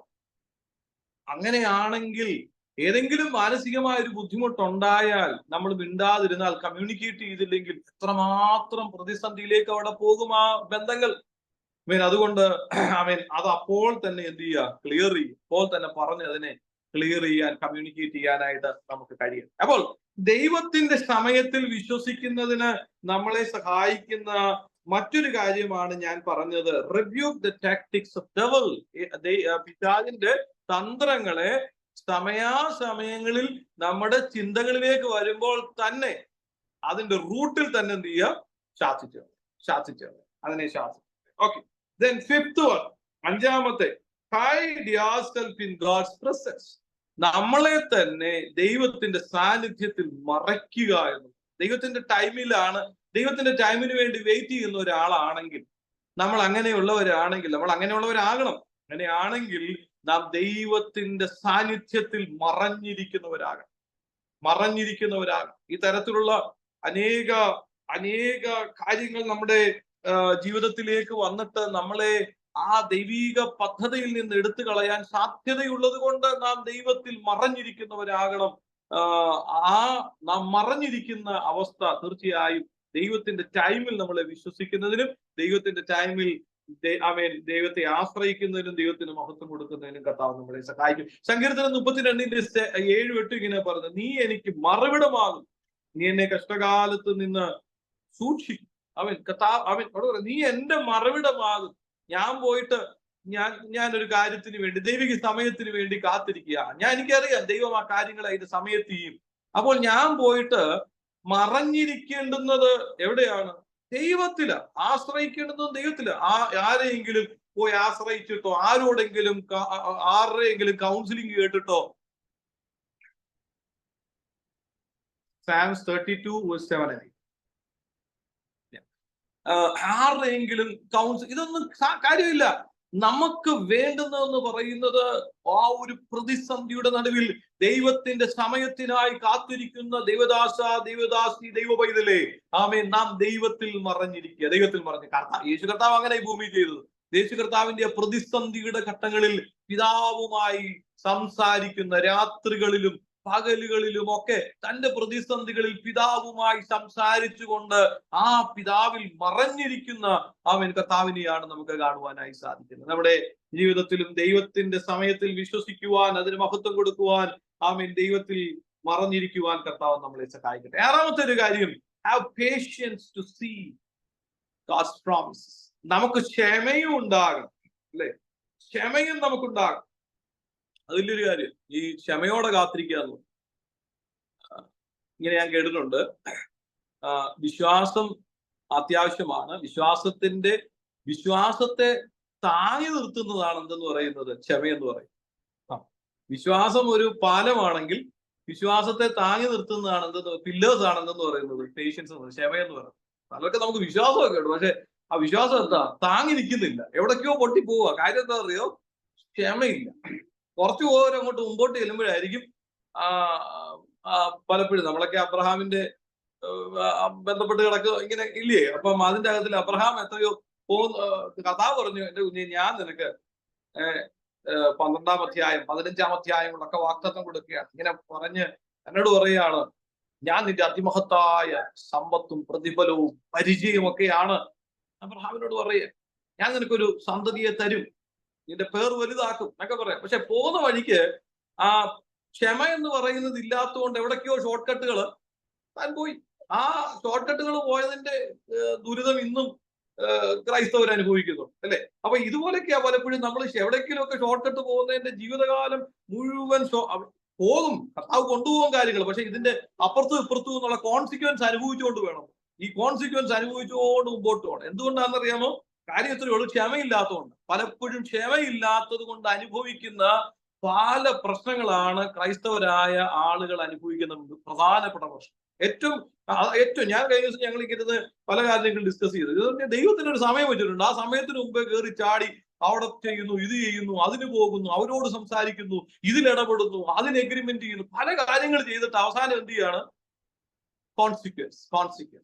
അങ്ങനെയാണെങ്കിൽ ഏതെങ്കിലും മാനസികമായ ഒരു ബുദ്ധിമുട്ടുണ്ടായാൽ നമ്മൾ മിണ്ടാതിരുന്നാൽ, കമ്മ്യൂണിക്കേറ്റ് ചെയ്തില്ലെങ്കിൽ എത്രമാത്രം പ്രതിസന്ധിയിലേക്ക് അവിടെ പോകും ആ ബന്ധങ്ങൾ. അതുകൊണ്ട് അത് അപ്പോൾ തന്നെ എന്ത് ചെയ്യുക? ക്ലിയർ ചെയ്യും. അപ്പോൾ തന്നെ പറഞ്ഞ് അതിനെ ക്ലിയർ ചെയ്യാൻ, കമ്മ്യൂണിക്കേറ്റ് ചെയ്യാനായിട്ട് നമുക്ക് കഴിയും. അപ്പോൾ ദൈവത്തിന്റെ സമയത്തിൽ വിശ്വസിക്കുന്നതിന് നമ്മളെ സഹായിക്കുന്ന മറ്റൊരു കാര്യമാണ് ഞാൻ പറഞ്ഞത്, rebuke the tactics of devil. പിശാചിന്റെ തന്ത്രങ്ങളെ സമയാസമയങ്ങളിൽ നമ്മുടെ ചിന്തകളിലേക്ക് വരുമ്പോൾ തന്നെ അതിന്റെ റൂട്ടിൽ തന്നെ എന്ത് ചെയ്യുക? ശാസിച്ചു അതിനെ ശാസിച്ചു. Okay, then 5th one, 5ാമത്തെ, hide yourself in God's presence. നമ്മളെ തന്നെ ദൈവത്തിന്റെ സാന്നിധ്യത്തിൽ മറയ്ക്കുക എന്ന്. ദൈവത്തിന്റെ ടൈമിന് വേണ്ടി വെയിറ്റ് ചെയ്യുന്ന ഒരാളാണെങ്കിൽ, നമ്മൾ അങ്ങനെയുള്ളവരാണെങ്കിൽ, നമ്മൾ അങ്ങനെയുള്ളവരാകണം. അങ്ങനെയാണെങ്കിൽ നാം ദൈവത്തിന്റെ സാന്നിധ്യത്തിൽ മറഞ്ഞിരിക്കുന്നവരാകണം. ഈ തരത്തിലുള്ള അനേക കാര്യങ്ങൾ നമ്മുടെ ജീവിതത്തിലേക്ക് വന്നിട്ട് നമ്മളെ ആ ദൈവീക പദ്ധതിയിൽ നിന്ന് എടുത്തു കളയാൻ സാധ്യതയുള്ളത് കൊണ്ട് നാം ദൈവത്തിൽ മറഞ്ഞിരിക്കുന്നവരാകണം. നാം മറഞ്ഞിരിക്കുന്ന അവസ്ഥ തീർച്ചയായും ദൈവത്തിന്റെ ടൈമിൽ നമ്മളെ വിശ്വസിക്കുന്നതിനും ദൈവത്തിന്റെ ടൈമിൽ ദൈവത്തെ ആശ്രയിക്കുന്നതിനും ദൈവത്തിന് മഹത്വം കൊടുക്കുന്നതിനും കർത്താവ് നമ്മളെ സഹായിക്കും. സങ്കീർത്തനം 32:7-8 ഇങ്ങനെ പറഞ്ഞു, നീ എനിക്ക് മറവിടമാകും, നീ എന്നെ കഷ്ടകാലത്ത് നിന്ന് സൂക്ഷിക്കും. നീ എന്റെ മറവിടമാകും. ഞാൻ പോയിട്ട് ഞാനൊരു കാര്യത്തിന് വേണ്ടി, ദൈവിക സമയത്തിന് വേണ്ടി കാത്തിരിക്കുക. എനിക്കറിയാം ദൈവം ആ കാര്യങ്ങൾ അതിന്റെ സമയത്ത് ചെയ്യും. അപ്പോൾ ഞാൻ പോയിട്ട് മറഞ്ഞിരിക്കേണ്ടുന്നത് എവിടെയാണ്? ദൈവത്തില്. ആശ്രയിക്കേണ്ടുന്നത് ദൈവത്തില്. ആരെയെങ്കിലും പോയി ആശ്രയിച്ചിട്ടോ, ആരുടെയെങ്കിലും കൗൺസിലിംഗ് കേട്ടിട്ടോ, Psalms 32:7 ആരുടെയെങ്കിലും ഇതൊന്നും കാര്യമില്ല. നമുക്ക് വേണ്ടുന്നതെന്ന് പറയുന്നത് ആ ഒരു പ്രതിസന്ധിയുടെ നടുവിൽ ദൈവത്തിന്റെ സമയത്തിനായി കാത്തിരിക്കുന്ന ദൈവദാസി, ദൈവ പൈതലേ, നാം ദൈവത്തിൽ മറഞ്ഞിരിക്കുക. യേശു കർത്താവ് അങ്ങനെ ഈ ഭൂമി ചെയ്തത്. യേശു കർത്താവിന്റെ പ്രതിസന്ധിയുടെ ഘട്ടങ്ങളിൽ പിതാവുമായി സംസാരിക്കുന്ന, രാത്രികളിലും പകലുകളിലും ഒക്കെ തന്റെ പ്രതിസന്ധികളിൽ പിതാവുമായി സംസാരിച്ചുകൊണ്ട് ആ പിതാവിൽ മറഞ്ഞിരിക്കുന്ന കർത്താവിനെയാണ് നമുക്ക് കാണുവാനായി സാധിക്കുന്നത്. നമ്മുടെ ജീവിതത്തിലും ദൈവത്തിന്റെ സമയത്തിൽ വിശ്വസിക്കുവാൻ, അതിന് മഹത്വം കൊടുക്കുവാൻ, ദൈവത്തിൽ മറഞ്ഞിരിക്കുവാൻ കർത്താവ് നമ്മളെ സഹായിക്കട്ടെ. 6ാമത്തെ ഒരു കാര്യം, have patience to see God's promises. നമുക്ക് ക്ഷമയും ഉണ്ടാകണം, അല്ലെ? ക്ഷമയും നമുക്കുണ്ടാകണം. അതിലൊരു കാര്യം, ഈ ക്ഷമയോടെ കാത്തിരിക്കുക എന്നുള്ളത്. ഇങ്ങനെ ഞാൻ കേട്ടിട്ടുണ്ട്, വിശ്വാസം അത്യാവശ്യമാണ്. വിശ്വാസത്തെ താങ്ങി നിർത്തുന്നതാണ് എന്തെന്ന് പറയുന്നത്? ക്ഷമയെന്ന് പറയും. വിശ്വാസം ഒരു പാലമാണെങ്കിൽ വിശ്വാസത്തെ താങ്ങി നിർത്തുന്നതാണ് എന്തെന്ന്, പില്ലേഴ്സ് ആണ് എന്തെന്ന് പറയുന്നത്? പേഷ്യൻസ് എന്ന്, ക്ഷമയെന്ന് പറയുന്നത്. പലർക്ക് നമുക്ക് വിശ്വാസമൊക്കെ ഉണ്ട്, പക്ഷെ ആ വിശ്വാസം എന്താ? താങ്ങി നിൽക്കുന്നില്ല, എവിടേക്കോ പൊട്ടി പോവുക. കാര്യം എന്താ അറിയോ? ക്ഷമയില്ല. കുറച്ചു പോലും അങ്ങോട്ട് മുമ്പോട്ട് ചെല്ലുമ്പോഴായിരിക്കും പലപ്പോഴും നമ്മളൊക്കെ അബ്രഹാമിന്റെ ബന്ധപ്പെട്ട് കിടക്കുക ഇങ്ങനെ ഇല്ലേ? അപ്പം അതിന്റെ അകത്തിൽ അബ്രഹാം എത്രയോ കഥാവ് പറഞ്ഞു, എന്റെ കുഞ്ഞെ ഞാൻ നിനക്ക് 12-ാം അധ്യായം 15-ാം അധ്യായങ്ങളൊക്കെ വാഗ്ദത്തം കൊടുക്കുകയാണ്. ഇങ്ങനെ പറഞ്ഞ് എന്നോട് പറയുകയാണ്, ഞാൻ നിന്റെ അതിമഹത്തായ സമ്പത്തും പ്രതിഫലവും പരിചയവും ഒക്കെയാണ് അബ്രഹാമിനോട് പറയുക. ഞാൻ നിനക്കൊരു സന്തതിയെ തരും, നിന്റെ പേർ വലുതാക്കും എന്നൊക്കെ പറയാം. പക്ഷെ പോകുന്ന വഴിക്ക് ആ ക്ഷമ എന്ന് പറയുന്നത് ഇല്ലാത്തതുകൊണ്ട് എവിടേക്കോ ഷോർട്ട് കട്ടുകൾ താൻ പോയി. ആ ഷോർട്ട് കട്ടുകൾ പോയതിന്റെ ദുരിതം ഇന്നും ക്രൈസ്തവർ അനുഭവിക്കുന്നുണ്ട്, അല്ലെ? അപ്പൊ ഇതുപോലൊക്കെയാ പലപ്പോഴും നമ്മൾ എവിടെയെങ്കിലും ഒക്കെ ഷോർട്ട് കട്ട് പോകുന്നതിന്റെ ജീവിതകാലം മുഴുവൻ പോകും, കർത്താവ് കൊണ്ടുപോകും കാര്യങ്ങൾ. പക്ഷെ ഇതിന്റെ അപ്പുറത്തും ഇപ്പുറത്തും എന്നുള്ള കോൺസിക്വൻസ് അനുഭവിച്ചുകൊണ്ട് വേണം, ഈ കോൺസിക്വൻസ് അനുഭവിച്ചുകൊണ്ട് മുമ്പോട്ട് പോകണം. എന്തുകൊണ്ടാണെന്നറിയാമോ? കാര്യം ഇത്രയേ ഉള്ളൂ, ക്ഷമയില്ലാത്തതുകൊണ്ട്. പലപ്പോഴും ക്ഷമയില്ലാത്തത് കൊണ്ട് അനുഭവിക്കുന്ന പല പ്രശ്നങ്ങളാണ് ക്രൈസ്തവരായ ആളുകൾ അനുഭവിക്കുന്ന പ്രധാനപ്പെട്ട പ്രശ്നം. ഏറ്റവും ഞാൻ കഴിഞ്ഞ ദിവസം ഞങ്ങൾ ഇങ്ങനെ പല കാര്യങ്ങളും ഡിസ്കസ് ചെയ്തു. ദൈവത്തിന് ഒരു സമയം വെച്ചിട്ടുണ്ട്. ആ സമയത്തിന് മുമ്പേ കയറി ചാടി അവിടെ ചെയ്യുന്നു, ഇത് ചെയ്യുന്നു, അതിന് പോകുന്നു, അവരോട് സംസാരിക്കുന്നു, ഇതിലിടപെടുന്നു, അതിന് എഗ്രിമെന്റ് ചെയ്യുന്നു, പല കാര്യങ്ങൾ ചെയ്തിട്ട് അവസാനം എന്ത് ചെയ്യാണ്? Consequence.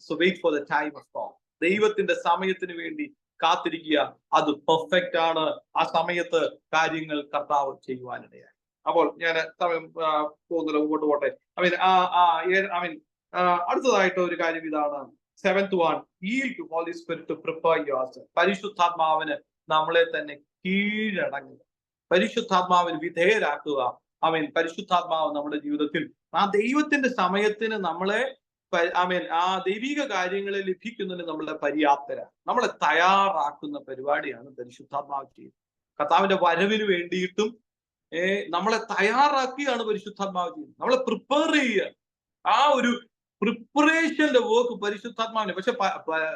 So wait for the time of God. ദൈവത്തിന്റെ സമയത്തിന് വേണ്ടി കാത്തിരിക്കുക. അത് പെർഫെക്റ്റ് ആണ്. ആ സമയത്ത് കാര്യങ്ങൾ കർത്താവ് ചെയ്യുവാനിടയായി. അപ്പോൾ ഞാൻ സമയം പോകുന്നില്ല, മുമ്പോട്ട് പോട്ടെ. അടുത്തതായിട്ട് ഒരു കാര്യം ഇതാണ്. 7th one, yield to Holy Spirit to prepare yourself. പരിശുദ്ധാത്മാവിന് നമ്മളെ തന്നെ കീഴടങ്ങുക, പരിശുദ്ധാത്മാവിന് വിധേയരാക്കുക. പരിശുദ്ധാത്മാവ് നമ്മുടെ ജീവിതത്തിൽ ആ ദൈവത്തിന്റെ സമയത്തിന് നമ്മളെ ആ ദൈവിക കാര്യങ്ങളെ ലഭിക്കുന്നതിന് നമ്മളെ പര്യാപ്തരാണ്, നമ്മളെ തയ്യാറാക്കുന്ന പരിപാടിയാണ് പരിശുദ്ധാത്മാവ് ചെയ്യുന്നത്. കർത്താവിന്റെ വരവിന് വേണ്ടിയിട്ടും നമ്മളെ തയ്യാറാക്കിയാണ് പരിശുദ്ധാത്മാവ് ചെയ്യുന്നത്, നമ്മളെ പ്രിപ്പയർ ചെയ്യുക. ആ ഒരു പ്രിപ്പറേഷന്റെ വർക്ക് പരിശുദ്ധാത്മാവിന്. പക്ഷെ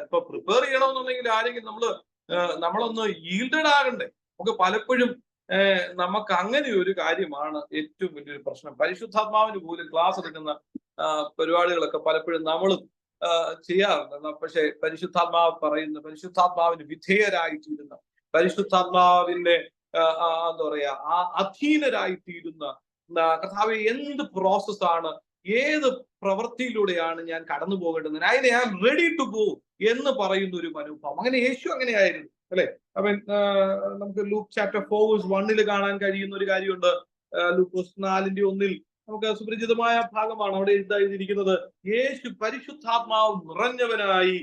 ഇപ്പൊ പ്രിപ്പയർ ചെയ്യണമെന്നുണ്ടെങ്കിൽ ആരെങ്കിലും നമ്മളൊന്ന് ഈൽഡഡ് ആകണ്ടേ? നമുക്ക് പലപ്പോഴും നമുക്ക് അങ്ങനെ ഒരു കാര്യമാണ് ഏറ്റവും വലിയൊരു പ്രശ്നം. പരിശുദ്ധാത്മാവിന് പോലും ക്ലാസ് എടുക്കുന്ന പരിപാടികളൊക്കെ പലപ്പോഴും നമ്മളും ചെയ്യാറുണ്ട്. പക്ഷെ പരിശുദ്ധാത്മാവിന് വിധേയരായിത്തീരുന്ന, പരിശുദ്ധാത്മാവിന്റെ എന്താ പറയാ, ആ അധീനരായിത്തീരുന്ന കർത്താവ് എന്ത് പ്രോസസ്സാണ്, ഏത് പ്രവൃത്തിയിലൂടെയാണ് ഞാൻ കടന്നു പോകേണ്ടത്, I am ready to go എന്ന് പറയുന്ന ഒരു മനോഭാവം. അങ്ങനെ യേശു അങ്ങനെയായിരുന്നു, അല്ലെ? നമുക്ക് ലൂക്ക് ചാപ്റ്റർ 4:1 കാണാൻ കഴിയുന്ന ഒരു കാര്യമുണ്ട്. ലൂക്കോസ് 4:1 നമുക്ക് സുപരിചിതമായ ഭാഗമാണ്. അവിടെ എഴുതിയിരിക്കുന്നത്, യേശു പരിശുദ്ധാത്മാവ് നിറഞ്ഞവനായി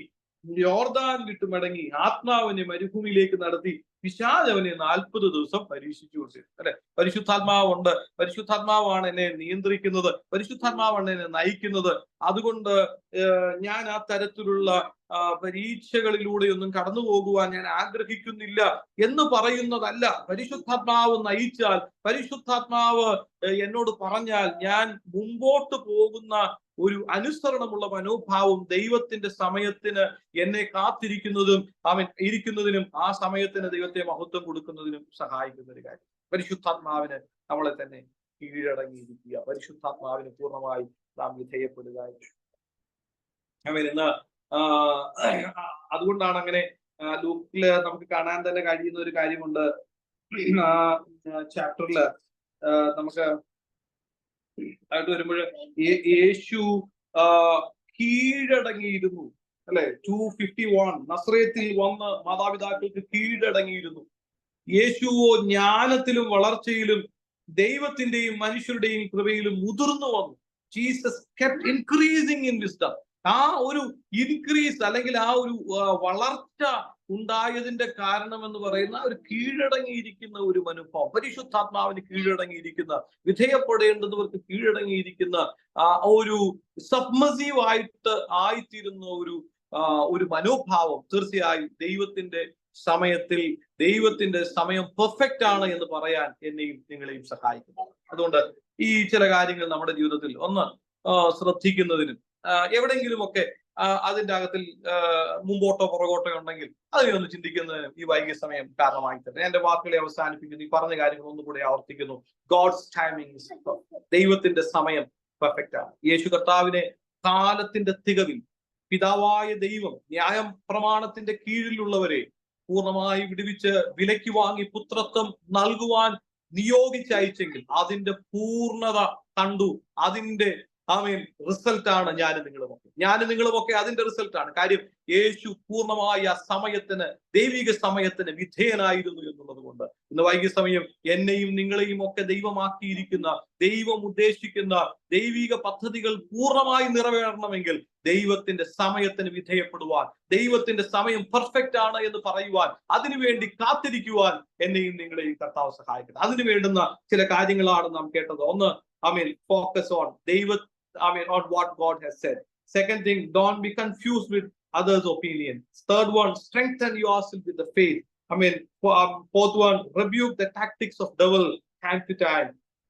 യോർദാൻ വിട്ടു മടങ്ങി ആത്മാവിനെ മരുഭൂമിയിലേക്ക് നടത്തി പിശാചവനെ 40 ദിവസം പരീക്ഷിച്ചു കൊണ്ടിരുന്നു, അല്ലെ? പരിശുദ്ധാത്മാവുണ്ട്, പരിശുദ്ധാത്മാവാണ് എന്നെ നിയന്ത്രിക്കുന്നത്, പരിശുദ്ധാത്മാവാണ് എന്നെ നയിക്കുന്നത്. അതുകൊണ്ട് ഞാൻ ആ തരത്തിലുള്ള പരീക്ഷകളിലൂടെയൊന്നും കടന്നു പോകുവാൻ ഞാൻ ആഗ്രഹിക്കുന്നില്ല എന്ന് പറയുന്നതല്ല. പരിശുദ്ധാത്മാവ് നയിച്ചാൽ, പരിശുദ്ധാത്മാവ് എന്നോട് പറഞ്ഞാൽ ഞാൻ മുമ്പോട്ട് പോകുന്ന ഒരു അനുസരണമുള്ള മനോഭാവം ദൈവത്തിന്റെ സമയത്തിന് എന്നെ കാത്തിരിക്കുന്നതും ഇരിക്കുന്നതിനും ആ സമയത്തിന് ദൈവത്തെ മഹത്വം കൊടുക്കുന്നതിനും സഹായിക്കുന്ന ഒരു കാര്യം. പരിശുദ്ധാത്മാവിന് നമ്മളെ തന്നെ കീഴടങ്ങിയിരിക്കുക, പരിശുദ്ധാത്മാവിന് പൂർണ്ണമായി നാം വിധേയപ്പെടുക. ഇന്ന് അതുകൊണ്ടാണ് അങ്ങനെ ലൂക്കില് നമുക്ക് കാണാൻ തന്നെ കഴിയുന്ന ഒരു കാര്യമുണ്ട്. ചാപ്റ്ററില് നമുക്ക് ആയിട്ട് വരുമ്പോൾ യേശു കീഴടങ്ങിയിരുന്നു, അല്ലെ? 2:51 നസ്രയത്തിൽ വന്ന് മാതാപിതാക്കൾക്ക് കീഴടങ്ങിയിരുന്നു. യേശുവോ ജ്ഞാനത്തിലും വളർച്ചയിലും ദൈവത്തിന്റെയും മനുഷ്യരുടെയും കൃപയിലും മുതിർന്നു വന്നു. Jesus kept increasing in wisdom. ആ ഒരു ഇൻക്രീസ് അല്ലെങ്കിൽ ആ ഒരു വളർച്ച ഉണ്ടായതിന്റെ കാരണം എന്ന് പറയുന്ന ഒരു കീഴടങ്ങിയിരിക്കുന്ന ഒരു മനോഭാവം, പരിശുദ്ധാത്മാവിന് കീഴടങ്ങിയിരിക്കുന്ന, വിധേയപ്പെടേണ്ടുന്നവർക്ക് കീഴടങ്ങിയിരിക്കുന്ന ഒരു സബ്മസീവ് ആയിത്തീരുന്ന ഒരു മനോഭാവം തീർച്ചയായും ദൈവത്തിന്റെ സമയത്തിൽ, ദൈവത്തിന്റെ സമയം പെർഫെക്റ്റ് ആണ് എന്ന് പറയാൻ എന്നെയും നിങ്ങളെയും സഹായിക്കുന്നു. അതുകൊണ്ട് ഈ ചില കാര്യങ്ങൾ നമ്മുടെ ജീവിതത്തിൽ ഒന്ന് ശ്രദ്ധിക്കുന്നതിനും എവിടെയെങ്കിലുമൊക്കെ അതിന്റെ അകത്തിൽ മുമ്പോട്ടോ പുറകോട്ടോ ഉണ്ടെങ്കിൽ അതിനെ ഒന്ന് ചിന്തിക്കുന്നതിനും ഈ വൈകിയ സമയം കാരണമായി തന്നെ എന്റെ വാക്കുകളെ അവസാനിപ്പിക്കുന്നു. ഈ പറഞ്ഞ കാര്യങ്ങൾ ഒന്നുകൂടെ ആവർത്തിക്കുന്നു. ഗോഡ്സ് ടൈമിംഗ്, ദൈവത്തിന്റെ സമയം പെർഫെക്റ്റ് ആണ്. യേശു കർത്താവിനെ കാലത്തിന്റെ തികവിൽ പിതാവായ ദൈവം ന്യായപ്രമാണത്തിന്റെ കീഴിലുള്ളവരെ പൂർണ്ണമായി വിടുവിച്ച് വിലയ്ക്ക് വാങ്ങി പുത്രത്വം നൽകുവാൻ നിയോഗിച്ചയച്ചെങ്കിൽ അതിന്റെ പൂർണ്ണത കണ്ടു, അതിന്റെ ആമേൻ റിസൾട്ട് ആണ് ഞാനും നിങ്ങളുമൊക്കെ അതിന്റെ റിസൾട്ടാണ്. കാര്യം യേശു പൂർണ്ണമായ സമയത്തിന്, ദൈവിക സമയത്തിന് വിധേയനായിരുന്നു എന്നുള്ളത് കൊണ്ട് ഇന്ന് വൈകിയ സമയം എന്നെയും നിങ്ങളെയും ഒക്കെ ദൈവമാക്കിയിരിക്കുന്ന, ദൈവം ഉദ്ദേശിക്കുന്ന ദൈവിക പദ്ധതികൾ പൂർണ്ണമായി നിറവേറണമെങ്കിൽ ദൈവത്തിന്റെ സമയത്തിന് വിധേയപ്പെടുവാൻ, ദൈവത്തിന്റെ സമയം പെർഫെക്റ്റ് ആണ് എന്ന് പറയുവാൻ, അതിനുവേണ്ടി കാത്തിരിക്കുവാൻ എന്നെയും നിങ്ങളെയും കർത്താവ് സഹായിക്കട്ടെ. അതിനു വേണ്ടുന്ന ചില കാര്യങ്ങളാണ് നാം കേട്ടത്. ഒന്ന്, focus on on what God has said. Second thing, don't be confused with others' opinion. Third one, strengthen yourself with the faith. Fourth one, rebuke the tactics of devil time to time.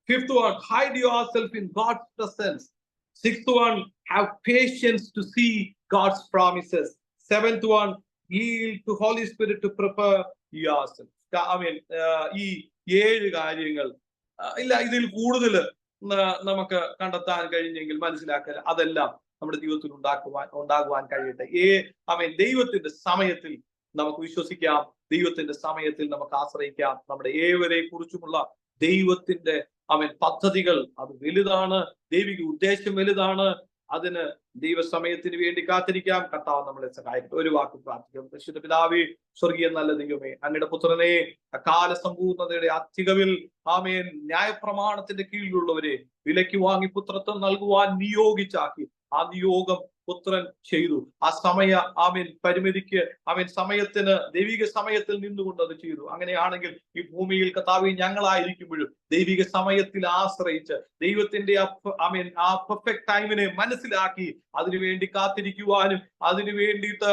Fifth one, hide yourself in God's presence. Sixth one, have patience to see God's promises. Seventh one, yield to Holy Spirit to prepare yourself. ഈ 7 കാര്യങ്ങൾ ഇല്ല, ഇതിൽ കൂടുതൽ നമുക്ക് കണ്ടെത്താൻ കഴിഞ്ഞെങ്കിൽ മനസ്സിലാക്കുക, അതെല്ലാം നമ്മുടെ ജീവിതത്തിൽ ഉണ്ടാകുവാൻ കഴിയട്ടെ. ദൈവത്തിന്റെ സമയത്തിൽ നമുക്ക് വിശ്വസിക്കാം, ദൈവത്തിന്റെ സമയത്തിൽ നമുക്ക് ആശ്രയിക്കാം. നമ്മുടെ ഏവരെ കുറിച്ചുമുള്ള ദൈവത്തിന്റെ പദ്ധതികൾ അത് വലുതാണ്, ദൈവിക ഉദ്ദേശം വലുതാണ്. അതിന് ദൈവസമയത്തിന് വേണ്ടി കാത്തിരിക്കാം. കർത്താവ് നമ്മളെ സഹായിക്കട്ടെ. ഒരു വാക്ക് പ്രാർത്ഥിക്കാം. പരിശുദ്ധ പിതാവേ, സ്വർഗീയ നല്ല ദൈവമേ, അങ്ങയുടെ പുത്രനെ അകാല സമ്പൂർണതയുടെ അധികവിൽ ന്യായപ്രമാണത്തിന്റെ കീഴിലുള്ളവരെ വിലയ്ക്ക് വാങ്ങി പുത്രത്വം നൽകുവാൻ നിയോഗിച്ചാക്കി. ആ നിയോഗം പുത്രൻ ചെയ്തു. ആ പരിമിതിക്ക് സമയത്തിന്, ദൈവിക സമയത്തിൽ നിന്നുകൊണ്ട് അത് ചെയ്തു. അങ്ങനെയാണെങ്കിൽ ഈ ഭൂമിയിൽ കർത്താവേ ഞങ്ങളായിരിക്കുമ്പോഴും ദൈവിക സമയത്തിൽ ആശ്രയിച്ച് ദൈവത്തിന്റെ ആ പെർഫെക്റ്റ് ടൈമിനെ മനസ്സിലാക്കി അതിനുവേണ്ടി കാത്തിരിക്കുവാനും അതിനു വേണ്ടിയിട്ട്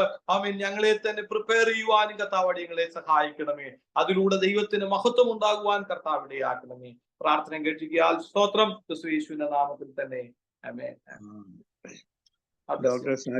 ഞങ്ങളെ തന്നെ പ്രിപ്പയർ ചെയ്യുവാനും കർത്താവ് ഞങ്ങളെ സഹായിക്കണമേ. അതിലൂടെ ദൈവത്തിന് മഹത്വം ഉണ്ടാകുവാൻ കർത്താവ് ഇടയാക്കണമേ. പ്രാർത്ഥന കേൾക്കുക. സ്തോത്രം. യേശുവിന്റെ നാമത്തിൽ തന്നെ. ആമേൻ.